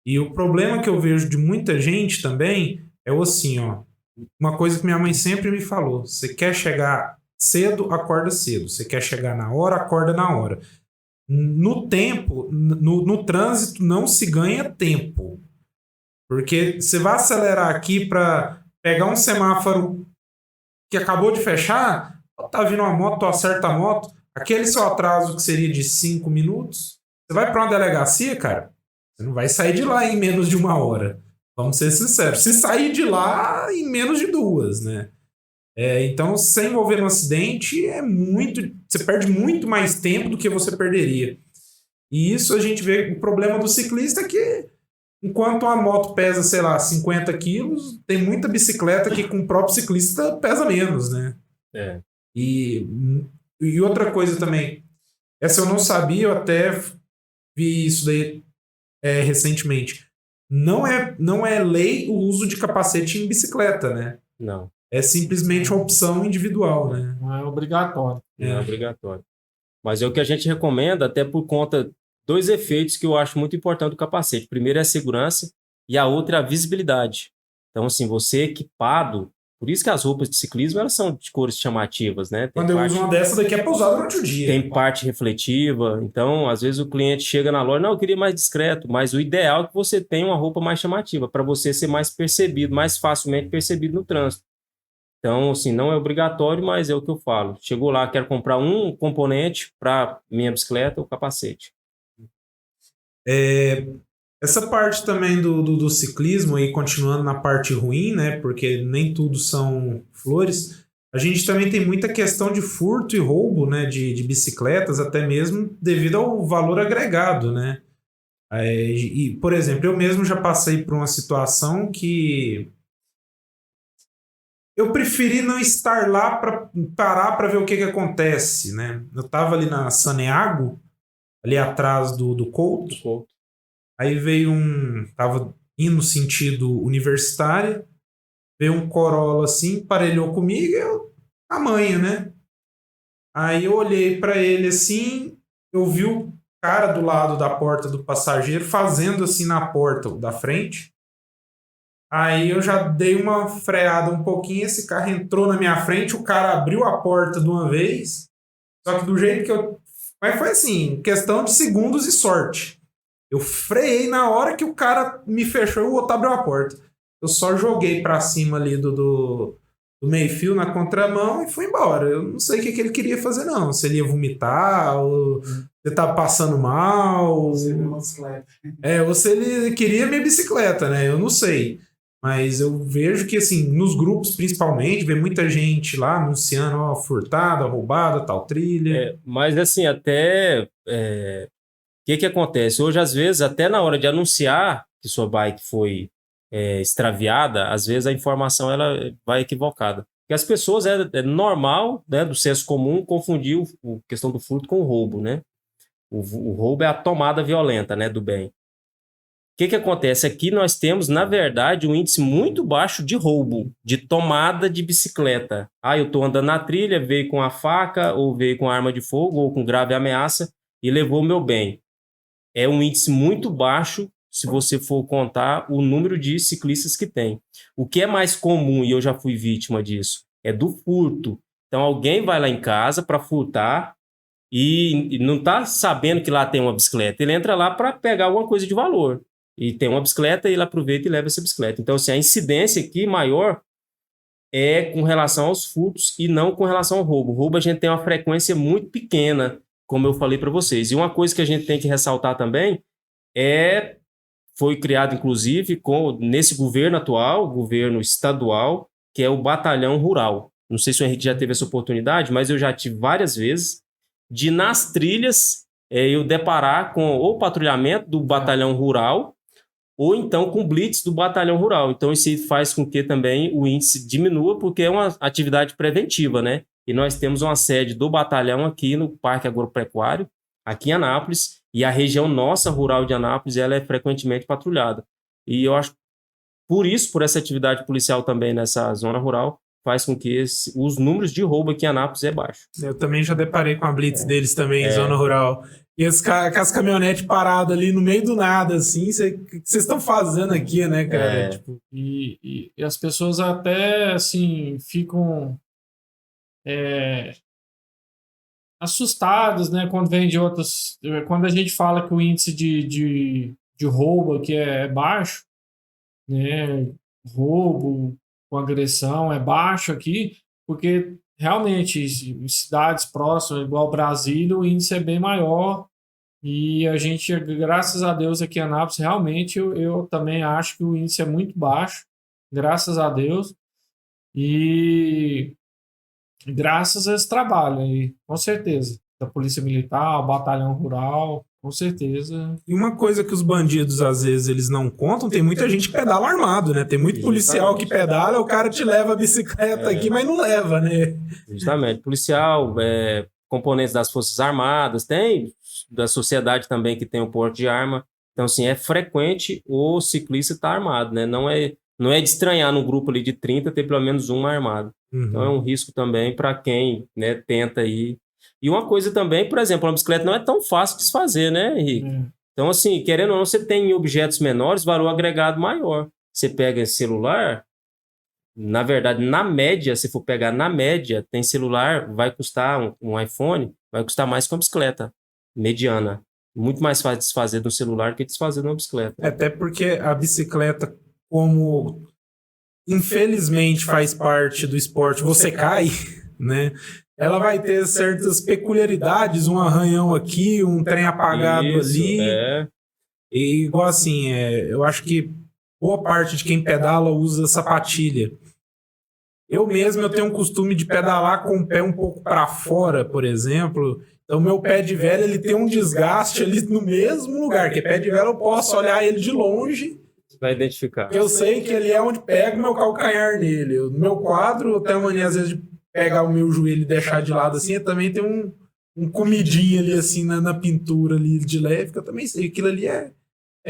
E o problema que eu vejo de muita gente também é o assim, ó, uma coisa que minha mãe sempre me falou: você quer chegar cedo, acorda cedo. Você quer chegar na hora, acorda na hora. No tempo, no trânsito, não se ganha tempo. Porque você vai acelerar aqui para pegar um semáforo que acabou de fechar, tá vindo uma moto, tu acerta a moto, aquele seu atraso que seria de 5 minutos, você vai para uma delegacia, cara, você não vai sair de lá em menos de 1 hora. Vamos ser sinceros. Se sair de lá em menos de 2, né? Então, se envolver no acidente, você perde muito mais tempo do que você perderia. E isso a gente vê, o problema do ciclista é que enquanto uma moto pesa, sei lá, 50 quilos, tem muita bicicleta que com o próprio ciclista pesa menos, né? É. E outra coisa também, essa eu não sabia, eu até vi isso daí recentemente. Não é lei o uso de capacete em bicicleta, né? Não. É simplesmente uma opção individual, né? Não é obrigatório. Não é obrigatório. Mas é o que a gente recomenda, até por conta dois efeitos que eu acho muito importante do capacete. Primeiro é a segurança e a outra é a visibilidade. Então, assim, você equipado, por isso que as roupas de ciclismo elas são de cores chamativas, né? Quando eu uso uma dessa daqui é pra usar durante o dia. Tem parte refletiva, então às vezes o cliente chega na loja, não, eu queria mais discreto, mas o ideal é que você tenha uma roupa mais chamativa, para você ser mais percebido, mais facilmente percebido no trânsito. Então, assim, não é obrigatório, mas é o que eu falo. Chegou lá, quero comprar um componente para minha bicicleta, o capacete. Essa parte também do ciclismo, e continuando na parte ruim, né? Porque nem tudo são flores. A gente também tem muita questão de furto e roubo, né? De bicicletas, até mesmo devido ao valor agregado, né? E, por exemplo, eu mesmo já passei por uma situação que eu preferi não estar lá para parar para ver o que acontece, né? Eu tava ali na Saneago, ali atrás do Couto. Aí veio tava indo sentido universitária, veio um Corolla assim, parelhou comigo, a manha, né? Aí eu olhei para ele assim, eu vi o cara do lado da porta do passageiro fazendo assim na porta da frente. Aí eu já dei uma freada um pouquinho, esse carro entrou na minha frente, o cara abriu a porta de uma vez, só que do jeito que eu... Mas foi assim, questão de segundos e sorte. Eu freiei na hora que o cara me fechou e o outro abriu a porta. Eu só joguei pra cima ali do meio-fio na contramão e fui embora. Eu não sei o que ele queria fazer, não. Se ele ia vomitar, ou se ele tava passando mal. Ou se ele queria minha bicicleta, né? Eu não sei. Mas eu vejo que, assim, nos grupos principalmente, vê muita gente lá anunciando, ó, furtada, roubada, tal trilha. Mas, assim, até... O que acontece? Hoje, às vezes, até na hora de anunciar que sua bike foi extraviada, às vezes a informação ela vai equivocada. Porque as pessoas, é normal, né, do senso comum, confundir a questão do furto com o roubo, né? O roubo é a tomada violenta, né, do bem. O que acontece? Aqui nós temos, na verdade, um índice muito baixo de roubo, de tomada de bicicleta. Eu estou andando na trilha, veio com a faca, ou veio com arma de fogo, ou com grave ameaça, e levou o meu bem. É um índice muito baixo se você for contar o número de ciclistas que tem. O que é mais comum, e eu já fui vítima disso, é do furto. Então, alguém vai lá em casa para furtar e não está sabendo que lá tem uma bicicleta. Ele entra lá para pegar alguma coisa de valor. E tem uma bicicleta e ele aproveita e leva essa bicicleta. Então, assim, a incidência aqui maior é com relação aos furtos e não com relação ao roubo. O roubo a gente tem uma frequência muito pequena, como eu falei para vocês. E uma coisa que a gente tem que ressaltar também foi criado, inclusive, nesse governo atual, governo estadual, que é o Batalhão Rural. Não sei se o Henrique já teve essa oportunidade, mas eu já tive várias vezes de, nas trilhas, eu deparar com o patrulhamento do Batalhão Rural ou então com blitz do Batalhão Rural. Então, isso faz com que também o índice diminua, porque é uma atividade preventiva, né? E nós temos uma sede do batalhão aqui no Parque Agropecuário, aqui em Anápolis, e a região nossa, rural de Anápolis, ela é frequentemente patrulhada. E eu acho, por essa atividade policial também nessa zona rural, faz com que os números de roubo aqui em Anápolis é baixo. Eu também já deparei com a blitz deles também em zona rural. E com as caminhonetes paradas ali no meio do nada, assim, o que vocês estão fazendo aqui, né, cara? E as pessoas até, assim, ficam assustadas, né, quando vem de outras... Quando a gente fala que o índice de roubo aqui é baixo, né, roubo com agressão é baixo aqui, porque realmente em cidades próximas, igual Brasília, o índice é bem maior e a gente, graças a Deus, aqui em Anápolis, realmente eu também acho que o índice é muito baixo, graças a Deus, e graças a esse trabalho aí, com certeza, da Polícia Militar, o Batalhão Rural, Com certeza. E uma coisa que os bandidos, às vezes, eles não contam, tem muita gente que pedala armado, né? Tem muito policial que pedala, o cara te leva a bicicleta aqui, mas não leva, né? Justamente. Policial, componentes das Forças Armadas, tem da sociedade também que tem o porte de arma. Então, assim, é frequente o ciclista estar armado, né? Não é de estranhar num grupo ali de 30 ter pelo menos um armado. Então, é um risco também para quem, né, tenta ir. E uma coisa também, por exemplo, uma bicicleta não é tão fácil de desfazer, né, Henrique? Então, assim, querendo ou não, você tem objetos menores, valor agregado maior. Você pega celular, na verdade, na média, se for pegar na média, tem celular, vai custar um iPhone, vai custar mais que uma bicicleta mediana. Muito mais fácil desfazer do celular que desfazer de uma bicicleta. Até porque a bicicleta, como infelizmente faz parte do esporte, você cai, né? Ela vai ter certas peculiaridades, um arranhão aqui, um trem apagado ali. E igual assim, eu acho que boa parte de quem pedala usa sapatilha. Eu mesmo tenho um costume de pedalar com o pé um pouco para fora, por exemplo. Então, meu pé de vela ele tem um desgaste ali no mesmo lugar, que pé de vela eu posso olhar ele de longe. Vai identificar. Eu sei que ele é onde pega o meu calcanhar nele. No meu quadro, eu tenho a mania, às vezes, de pegar o meu joelho e deixar de lado assim. Eu também tenho um comidinho ali, assim, na pintura ali de leve, que eu também sei. Aquilo ali é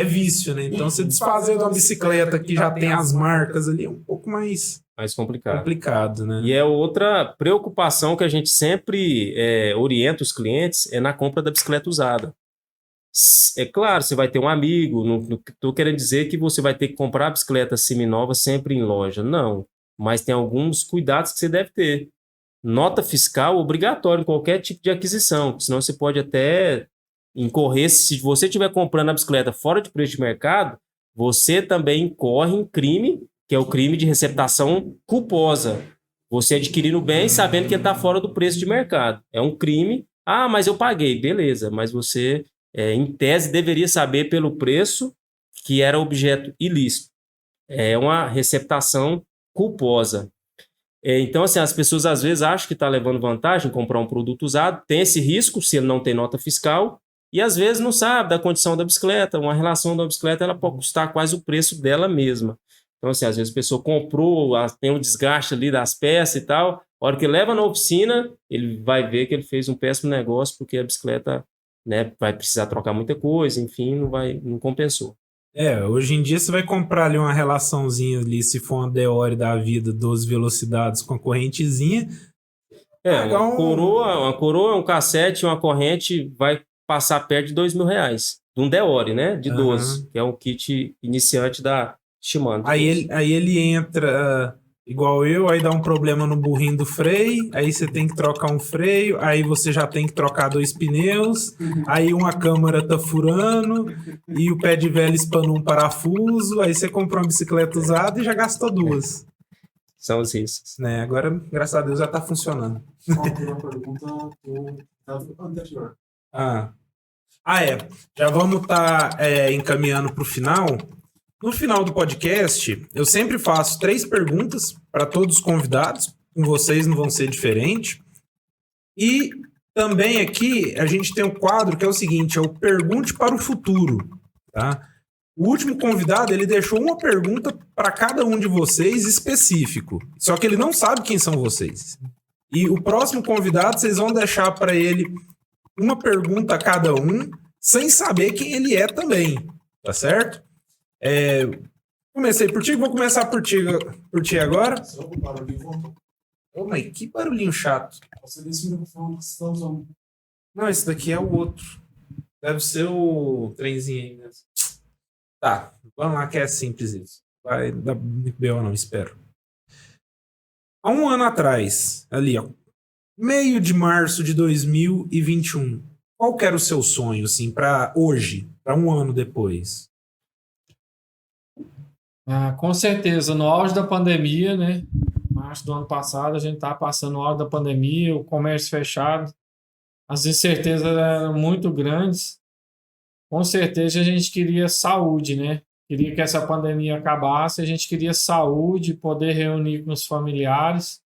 vício, né? Então, você desfazer de uma bicicleta que já tem as marcas ali é um pouco mais complicado, né? E é outra preocupação que a gente sempre orienta os clientes é na compra da bicicleta usada. É claro, você vai ter um amigo, não estou querendo dizer que você vai ter que comprar a bicicleta seminova sempre em loja, não. Mas tem alguns cuidados que você deve ter. Nota fiscal obrigatória em qualquer tipo de aquisição, senão você pode até incorrer, se você estiver comprando a bicicleta fora de preço de mercado, você também incorre em crime, que é o crime de receptação culposa. Você adquirindo o bem sabendo que ele está fora do preço de mercado. É um crime. Ah, mas eu paguei. Beleza, mas você, em tese, deveria saber pelo preço que era objeto ilícito. É uma receptação culposa. Então, assim, as pessoas às vezes acham que está levando vantagem em comprar um produto usado, tem esse risco se ele não tem nota fiscal, e às vezes não sabe da condição da bicicleta. Uma relação da bicicleta ela pode custar quase o preço dela mesma. Então, assim, às vezes a pessoa comprou, tem um desgaste ali das peças e tal, a hora que leva na oficina, ele vai ver que ele fez um péssimo negócio, porque a bicicleta, né, vai precisar trocar muita coisa, enfim, não compensou. Hoje em dia você vai comprar ali uma relaçãozinha ali, se for uma Deore da vida, 12 velocidades com a correntezinha. Uma coroa, um cassete, uma corrente vai passar perto de R$2.000. De um Deore, né? De 12, que é um kit iniciante da Shimano. Aí ele entra igual eu, aí dá um problema no burrinho do freio, aí você tem que trocar um freio, aí você já tem que trocar 2 pneus, aí uma câmara tá furando, e o pé de vela espanou um parafuso, aí você comprou uma bicicleta usada e já gastou 2. São os riscos. Né? Agora, graças a Deus, já tá funcionando. Uma pergunta do anterior. Já vamos estar encaminhando para o final. No final do podcast, eu sempre faço 3 perguntas para todos os convidados. Com vocês não vão ser diferente. E também aqui a gente tem um quadro que é o seguinte, é o Pergunte para o Futuro. Tá? O último convidado, ele deixou uma pergunta para cada um de vocês específico. Só que ele não sabe quem são vocês. E o próximo convidado, vocês vão deixar para ele uma pergunta a cada um, sem saber quem ele é também. Tá certo? Comecei por ti, vou começar por ti agora. Mas que barulhinho chato. Você disse o microfone que você está usando. Não, esse daqui é o outro. Deve ser o trenzinho aí mesmo. Tá, vamos lá que é simples isso. Vai dar muito B.O. não, espero. Há um ano atrás, ali ó, meio de março de 2021, qual que era o seu sonho, assim, para hoje, para um ano depois? Com certeza, no auge da pandemia, né? Março do ano passado, a gente tá passando o auge da pandemia, o comércio fechado, as incertezas eram muito grandes. Com certeza a gente queria saúde, né? Queria que essa pandemia acabasse, a gente queria saúde, poder reunir com os familiares.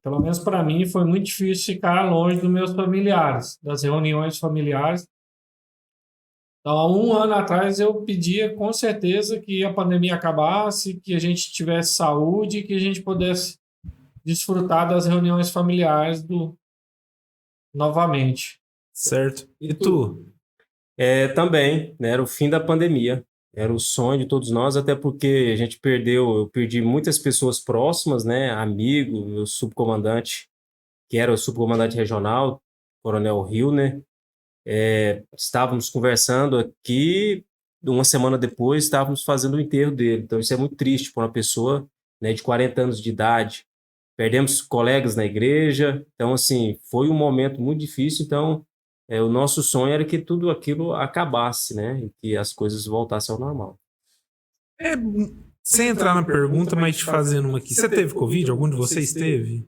pelo menos para mim, foi muito difícil ficar longe dos meus familiares, das reuniões familiares. Então, há um ano atrás, eu pedia com certeza que a pandemia acabasse, que a gente tivesse saúde, que a gente pudesse desfrutar das reuniões familiares novamente. Certo. E tu? Também, né, era o fim da pandemia. Era o sonho de todos nós, até porque eu perdi muitas pessoas próximas, né, amigo, meu subcomandante, que era o subcomandante regional, Coronel Hilner. Estávamos conversando aqui, uma semana depois estávamos fazendo o enterro dele. Então isso é muito triste para uma pessoa, né, de 40 anos de idade. Perdemos colegas na igreja, então assim, foi um momento muito difícil. Então o nosso sonho era que tudo aquilo acabasse, né, e que as coisas voltassem ao normal. Sem entrar na pergunta, mas te fazendo uma aqui. Você teve Covid? Algum de vocês teve?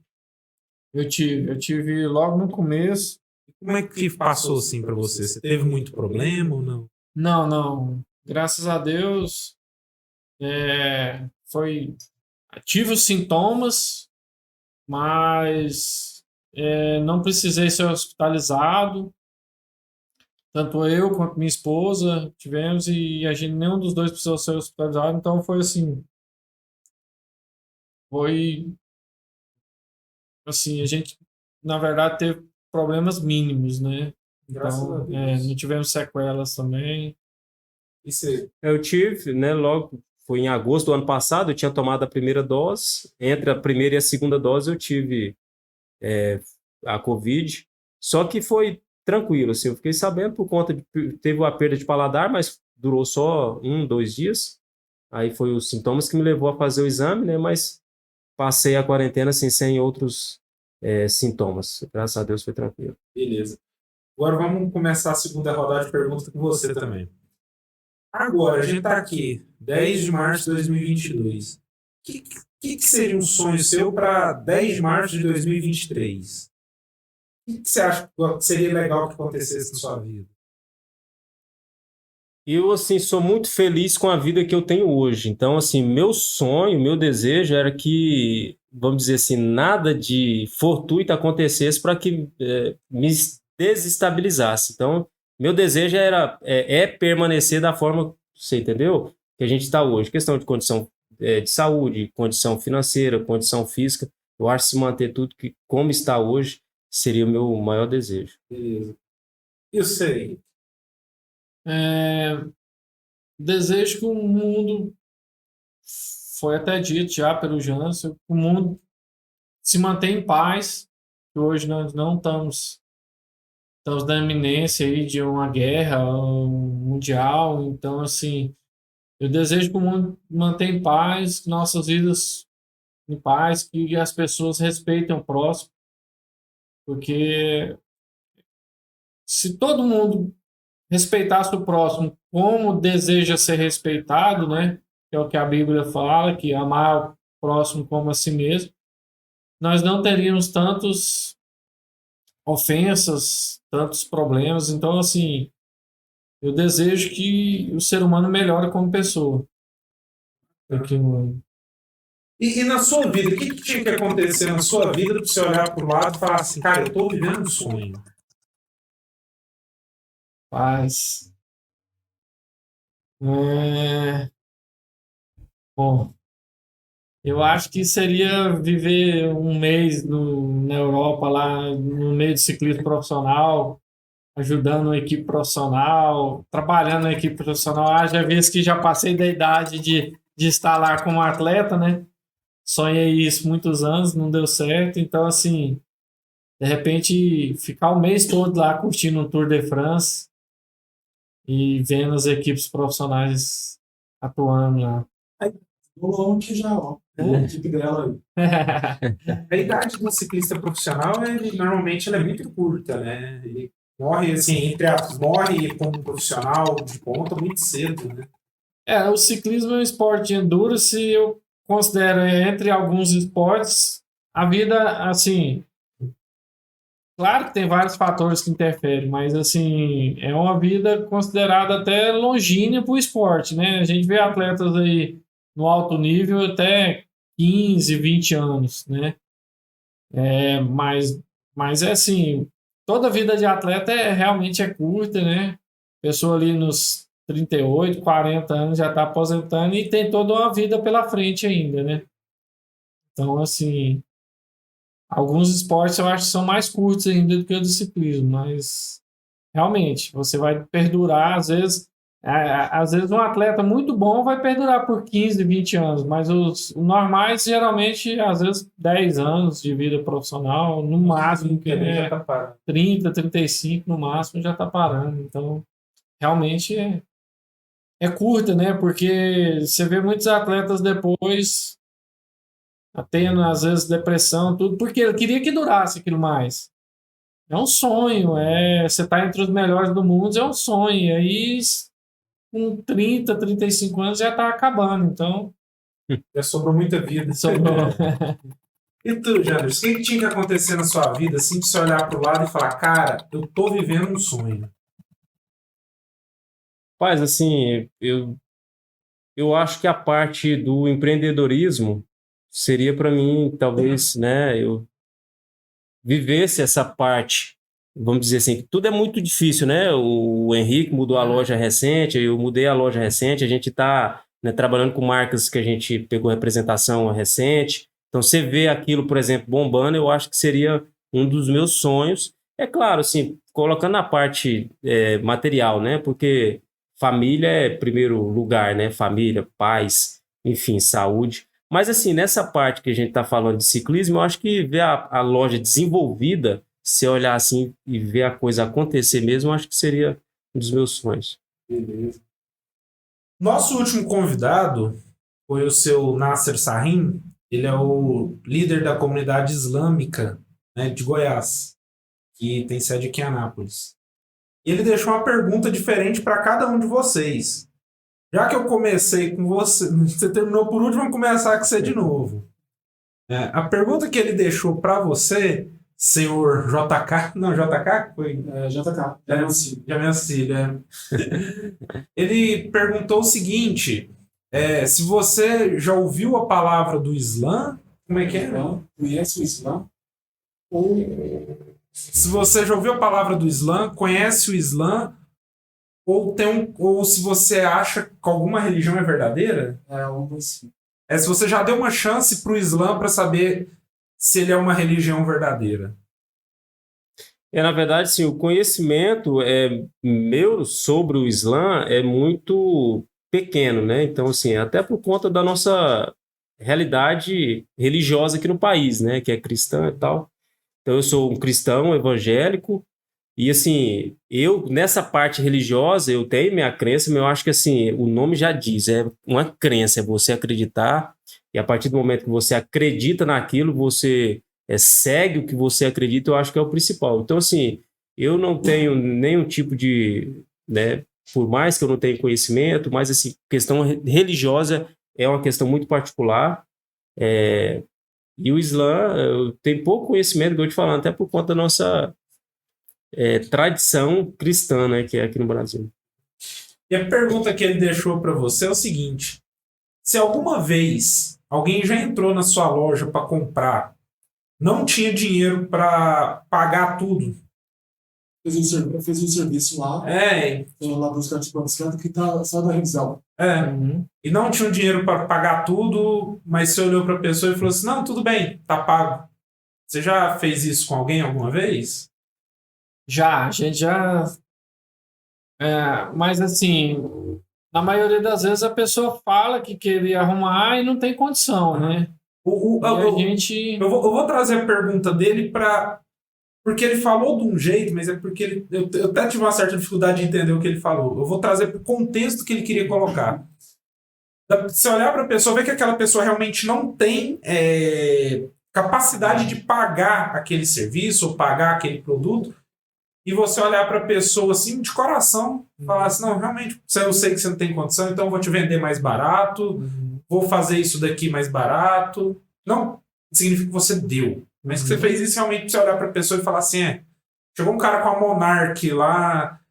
Eu tive logo no começo. Como é que passou assim para você? Você teve muito problema ou não? Não. Graças a Deus, tive os sintomas, mas não precisei ser hospitalizado. Tanto eu quanto minha esposa tivemos e nenhum dos dois precisou ser hospitalizado. Então foi assim, a gente na verdade teve problemas mínimos, né? Graças Então, a Deus. não tivemos sequelas também. Eu tive, né, logo, foi em agosto do ano passado, eu tinha tomado a primeira dose. Entre a primeira e a segunda dose eu tive a Covid, só que foi tranquilo, assim, eu fiquei sabendo por conta teve uma perda de paladar, mas durou só 2 dias. Aí foi os sintomas que me levou a fazer o exame, né, mas passei a quarentena assim, sem outros sintomas. Graças a Deus foi tranquilo. Beleza. Agora vamos começar a segunda rodada de perguntas com você também. Agora, a gente está aqui, 10 de março de 2022. O que seria um sonho seu para 10 de março de 2023? O que você acha que seria legal que acontecesse na sua vida? Eu, assim, sou muito feliz com a vida que eu tenho hoje. Então, assim, meu sonho, meu desejo era que, vamos dizer assim, nada de fortuito acontecesse para que me desestabilizasse. Então, meu desejo é permanecer da forma, você entendeu? Que a gente está hoje. Questão de condição de saúde, condição financeira, condição física. Eu acho que se manter tudo como está hoje seria o meu maior desejo. Beleza. Eu sei. Desejo que o mundo, foi até dito já pelo Jansen, o mundo se mantenha em paz, que hoje nós não estamos na iminência aí de uma guerra mundial. Então, assim, eu desejo que o mundo mantenha em paz, que nossas vidas em paz, que as pessoas respeitem o próximo, porque se todo mundo respeitasse o próximo como deseja ser respeitado, né? Que é o que a Bíblia fala, que amar o próximo como a si mesmo, nós não teríamos tantas ofensas, tantos problemas. Então, assim, eu desejo que o ser humano melhore como pessoa. E na sua vida, o que tinha que acontecer na sua vida para você olhar para o lado e falar assim, cara, eu estou vivendo um sonho? Paz. Bom, eu acho que seria viver um mês na Europa, lá no meio do ciclismo profissional, ajudando uma equipe profissional, trabalhando na equipe profissional. Haja vezes que já passei da idade de estar lá como atleta, né? Sonhei isso muitos anos, não deu certo. Então, assim, de repente, ficar o mês todo lá curtindo um Tour de France e vendo as equipes profissionais atuando lá. Rolou que já, ó. A equipe dela aí. A idade do ciclista profissional, normalmente ela é muito curta, né? Ele morre, assim, entre aspas, morre como profissional de ponta muito cedo, né? O ciclismo é um esporte de endurance, eu considero entre alguns esportes, a vida, assim, claro que tem vários fatores que interferem, mas, assim, é uma vida considerada até longínqua para o esporte, né? A gente vê atletas aí no alto nível até 15, 20 anos, né? Mas é assim, toda vida de atleta realmente é curta, né? Pessoa ali nos 38, 40 anos já está aposentando e tem toda uma vida pela frente ainda, né? Então, assim, alguns esportes eu acho que são mais curtos ainda do que o do ciclismo, mas realmente, você vai perdurar, às vezes um atleta muito bom vai perdurar por 15, 20 anos, mas os normais, geralmente, às vezes 10 anos de vida profissional, no máximo, que já tá parado. 30, 35 no máximo, já está parando. Então, realmente é curta, né? Porque você vê muitos atletas depois tendo, às vezes, depressão, tudo, porque ele queria que durasse aquilo mais. É um sonho, você tá entre os melhores do mundo, é um sonho. E aí, com 30, 35 anos, já tá acabando. Então, Já sobrou muita vida. sobrou. E tu, Janderson, o que tinha que acontecer na sua vida, assim, de você olhar pro lado e falar, cara, eu tô vivendo um sonho? Mas, assim, eu acho que a parte do empreendedorismo seria para mim, talvez, né, eu vivesse essa parte, vamos dizer assim, tudo é muito difícil, né? O Henrique mudou a loja recente, eu mudei a loja recente, a gente está, né, trabalhando com marcas que a gente pegou representação recente. Então, você vê aquilo, por exemplo, bombando, eu acho que seria um dos meus sonhos. É claro, assim, colocando a parte material, né? Porque família é primeiro lugar, né? Família, pais, enfim, saúde. Mas, assim, nessa parte que a gente está falando de ciclismo, eu acho que ver a loja desenvolvida, se olhar assim e ver a coisa acontecer mesmo, eu acho que seria um dos meus sonhos. Beleza. Nosso último convidado foi o seu Nasser Sarrim. Ele é o líder da comunidade islâmica, né, de Goiás, que tem sede aqui em Anápolis. E ele deixou uma pergunta diferente para cada um de vocês. Já que eu comecei com você, você terminou por último, vamos começar com você de novo. A pergunta que ele deixou para você, senhor JK, não, JK foi? JK, Jamiancilha. Ele perguntou o seguinte, se você já ouviu a palavra do Islã, como é que é? Conhece o Islã? Ou Se você já ouviu a palavra do Islã, conhece o Islã, ou se você acha que alguma religião é verdadeira? algo assim. Se você já deu uma chance para o Islã para saber se ele é uma religião verdadeira. Na verdade, sim, o conhecimento meu sobre o Islã é muito pequeno, né? Então, assim, até por conta da nossa realidade religiosa aqui no país, né? Que é cristã e tal. Então, eu sou um cristão evangélico e, assim, eu, nessa parte religiosa, eu tenho minha crença, mas eu acho que, assim, o nome já diz, é uma crença, é você acreditar, e a partir do momento que você acredita naquilo, você segue o que você acredita, eu acho que é o principal. Então, assim, eu não tenho nenhum tipo de, né, por mais que eu não tenha conhecimento, mas, assim, questão religiosa é uma questão muito particular, e o Islã, eu tenho pouco conhecimento, que eu te falando, até por conta da nossa tradição cristã, né, que é aqui no Brasil. E a pergunta que ele deixou para você é o seguinte: se alguma vez alguém já entrou na sua loja para comprar, não tinha dinheiro para pagar tudo, Fez um serviço lá, lá buscar tipo uma bicicleta que tá só da revisão. E não tinha dinheiro para pagar tudo, mas você olhou para a pessoa e falou assim, não, tudo bem, tá pago. Você já fez isso com alguém alguma vez? A gente já... mas assim, na maioria das vezes a pessoa fala que queria arrumar e não tem condição, né? Eu vou trazer a pergunta dele porque ele falou de um jeito, mas é porque eu até tive uma certa dificuldade de entender o que ele falou. Eu vou trazer para o contexto que ele queria colocar. Se olhar para a pessoa, ver que aquela pessoa realmente não tem capacidade de pagar aquele serviço ou pagar aquele produto, e você olhar para a pessoa assim, de coração, falar assim, não, realmente, eu sei que você não tem condição, então eu vou te vender mais barato, vou fazer isso daqui mais barato. Não significa que você deu, mas que você fez isso realmente para você olhar para a pessoa e falar assim, chegou um cara com a Monark lá,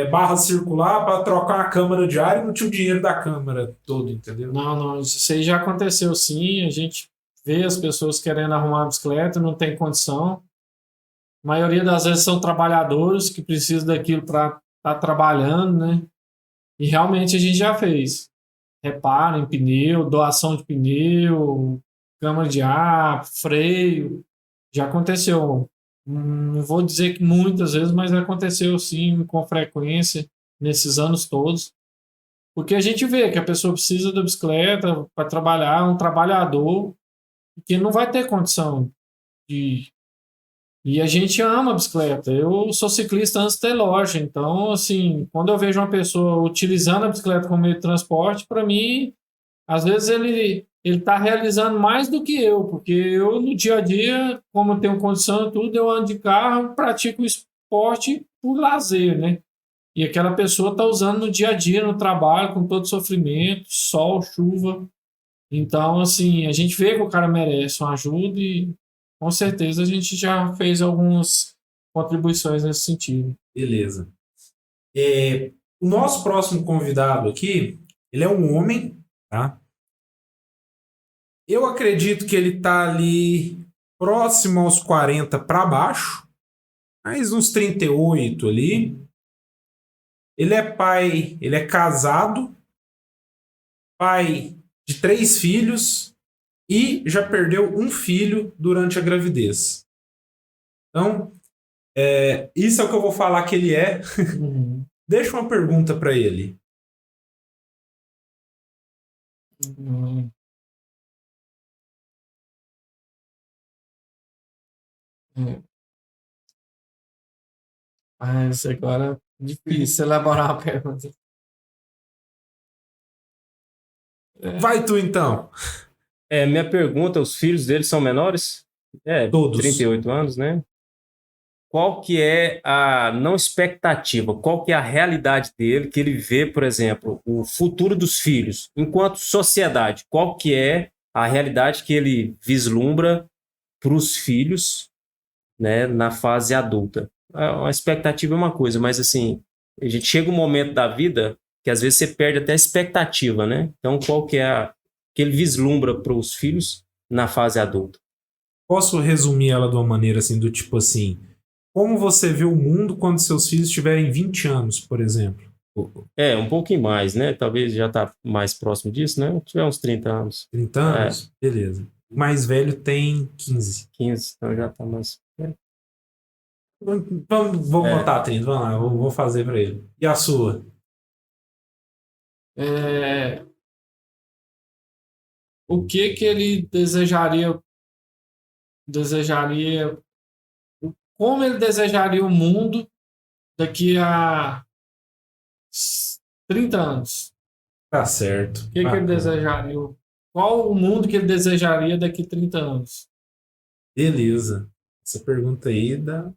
barra circular para trocar a câmara de ar e não tinha o dinheiro da câmara todo, entendeu? Não, isso aí já aconteceu sim. A gente vê as pessoas querendo arrumar a bicicleta, não tem condição. A maioria das vezes são trabalhadores que precisam daquilo para estar trabalhando, né? E realmente a gente já fez. Reparo em pneu, doação de pneu, câmara de ar, freio. Já aconteceu. Não vou dizer que muitas vezes, mas aconteceu sim, com frequência, nesses anos todos. Porque a gente vê que a pessoa precisa da bicicleta para trabalhar, um trabalhador, que não vai ter condição de. E a gente ama a bicicleta. Eu sou ciclista antes de ter loja, então, assim, quando eu vejo uma pessoa utilizando a bicicleta como meio de transporte, para mim, às vezes ele está realizando mais do que eu, porque eu, no dia a dia, como eu tenho condição e tudo, eu ando de carro, pratico esporte por lazer, né? E aquela pessoa está usando no dia a dia, no trabalho, com todo sofrimento, sol, chuva. Então, assim, a gente vê que o cara merece uma ajuda e, com certeza, a gente já fez algumas contribuições nesse sentido. Beleza. O nosso próximo convidado aqui, ele é um homem, tá? Eu acredito que ele tá ali próximo aos 40 para baixo, mais uns 38 ali. Ele é pai, ele é casado, pai de 3 filhos e já perdeu um filho durante a gravidez. Então, isso é o que eu vou falar que ele é. Uhum. Deixa uma pergunta para ele. Uhum. Mas agora é difícil elaborar uma pergunta. Vai tu então. Minha pergunta, os filhos dele são menores? Todos. 38 anos, né? Qual que é a não expectativa? Qual que é a realidade dele que ele vê, por exemplo, o futuro dos filhos? Enquanto sociedade, qual que é a realidade que ele vislumbra para os filhos, né, na fase adulta? A expectativa é uma coisa, mas assim, a gente chega um momento da vida que às vezes você perde até a expectativa, né? Então, qual que é que ele vislumbra para os filhos na fase adulta? Posso resumir ela de uma maneira assim, do tipo assim, como você vê o mundo quando seus filhos tiverem 20 anos, por exemplo? Um pouquinho mais, né? Talvez já tá mais próximo disso, né? Tiver uns 30 anos. 30 anos? Beleza. O mais velho tem 15. 15, então já tá mais... Vamos botar 30, vamos lá, vou fazer para ele. E a sua? O que ele desejaria, como ele desejaria o mundo daqui a 30 anos? Tá certo. O que ele desejaria? Qual o mundo que ele desejaria daqui a 30 anos? Beleza. Essa pergunta aí dá...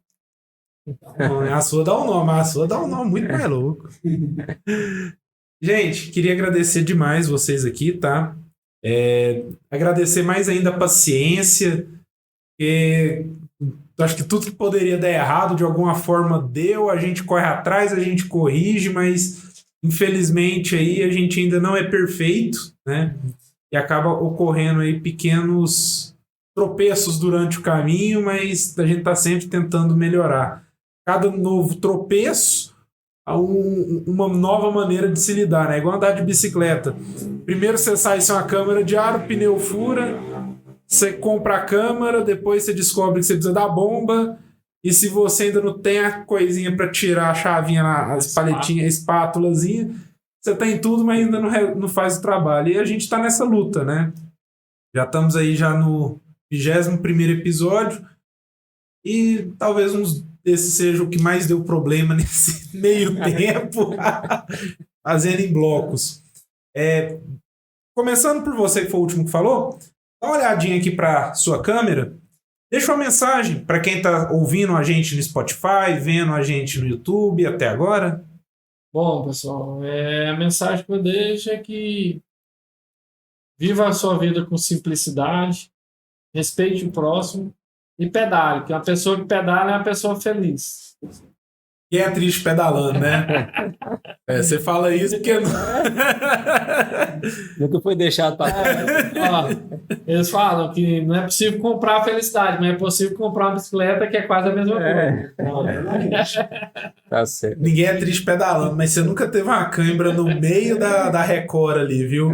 A sua dá um nome muito mais louco. Gente, queria agradecer demais vocês aqui, tá? Agradecer mais ainda a paciência, porque acho que tudo que poderia dar errado de alguma forma deu, a gente corre atrás, a gente corrige, mas infelizmente aí a gente ainda não é perfeito, né? E acaba ocorrendo aí pequenos tropeços durante o caminho, mas a gente está sempre tentando melhorar. Cada novo tropeço uma nova maneira de se lidar, né? Igual andar de bicicleta. Primeiro você sai sem uma câmara de ar, o pneu fura, você compra a câmara, depois você descobre que você precisa da bomba, e se você ainda não tem a coisinha para tirar a chavinha, as paletinhas, a espátulazinha, você tem tudo, mas ainda não faz o trabalho. E a gente tá nessa luta, né? Já estamos aí já no 21º episódio, e talvez esse seja o que mais deu problema nesse meio tempo, fazendo em blocos. Começando por você, que foi o último que falou, dá uma olhadinha aqui para sua câmera, deixa uma mensagem para quem está ouvindo a gente no Spotify, vendo a gente no YouTube até agora. Bom, pessoal, a mensagem que eu deixo é que viva a sua vida com simplicidade, respeite o próximo, e pedale, que uma pessoa que pedala é uma pessoa feliz. Quem é triste pedalando, né? Você fala isso porque... Nunca foi deixado para Eles falam que não é possível comprar a felicidade, mas é possível comprar uma bicicleta que é quase a mesma coisa. Tá certo. Ninguém é triste pedalando, mas você nunca teve uma cãibra no meio da Record ali, viu?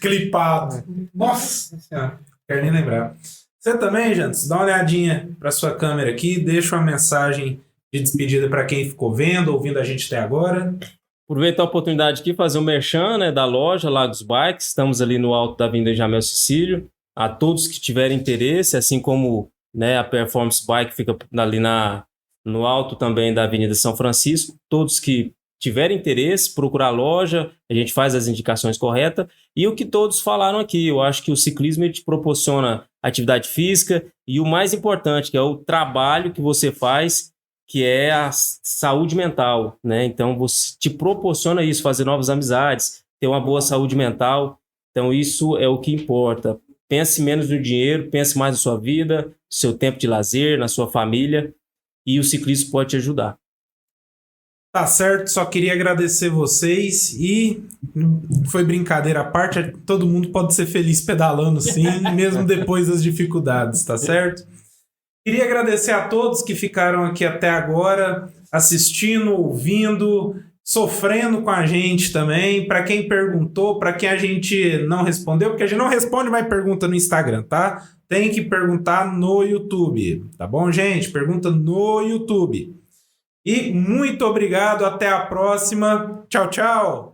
Clipado. Nossa Senhora. Quero nem lembrar. Você também, Jantos, dá uma olhadinha para sua câmera aqui, deixa uma mensagem de despedida para quem ficou vendo, ouvindo a gente até agora. Aproveitar a oportunidade aqui, fazer um merchan, né, da loja Lagos Bikes. Estamos ali no alto da Avenida Jamel Cecílio. A todos que tiverem interesse, assim como, né, a Performance Bike fica ali no alto também da Avenida São Francisco. Todos que tiverem interesse, procurar a loja, a gente faz as indicações corretas. E o que todos falaram aqui, eu acho que o ciclismo ele te proporciona atividade física e o mais importante, que é o trabalho que você faz, que é a saúde mental, né? Então, você te proporciona isso, fazer novas amizades, ter uma boa saúde mental. Então, isso é o que importa. Pense menos no dinheiro, pense mais na sua vida, no seu tempo de lazer, na sua família, e o ciclismo pode te ajudar. Tá certo, só queria agradecer vocês e foi brincadeira à parte, todo mundo pode ser feliz pedalando sim, mesmo depois das dificuldades, tá certo? Queria agradecer a todos que ficaram aqui até agora, assistindo, ouvindo, sofrendo com a gente também. Para quem perguntou, para quem a gente não respondeu, porque a gente não responde mais pergunta no Instagram, tá? Tem que perguntar no YouTube, tá bom, gente? Pergunta no YouTube. E muito obrigado, até a próxima. Tchau, tchau!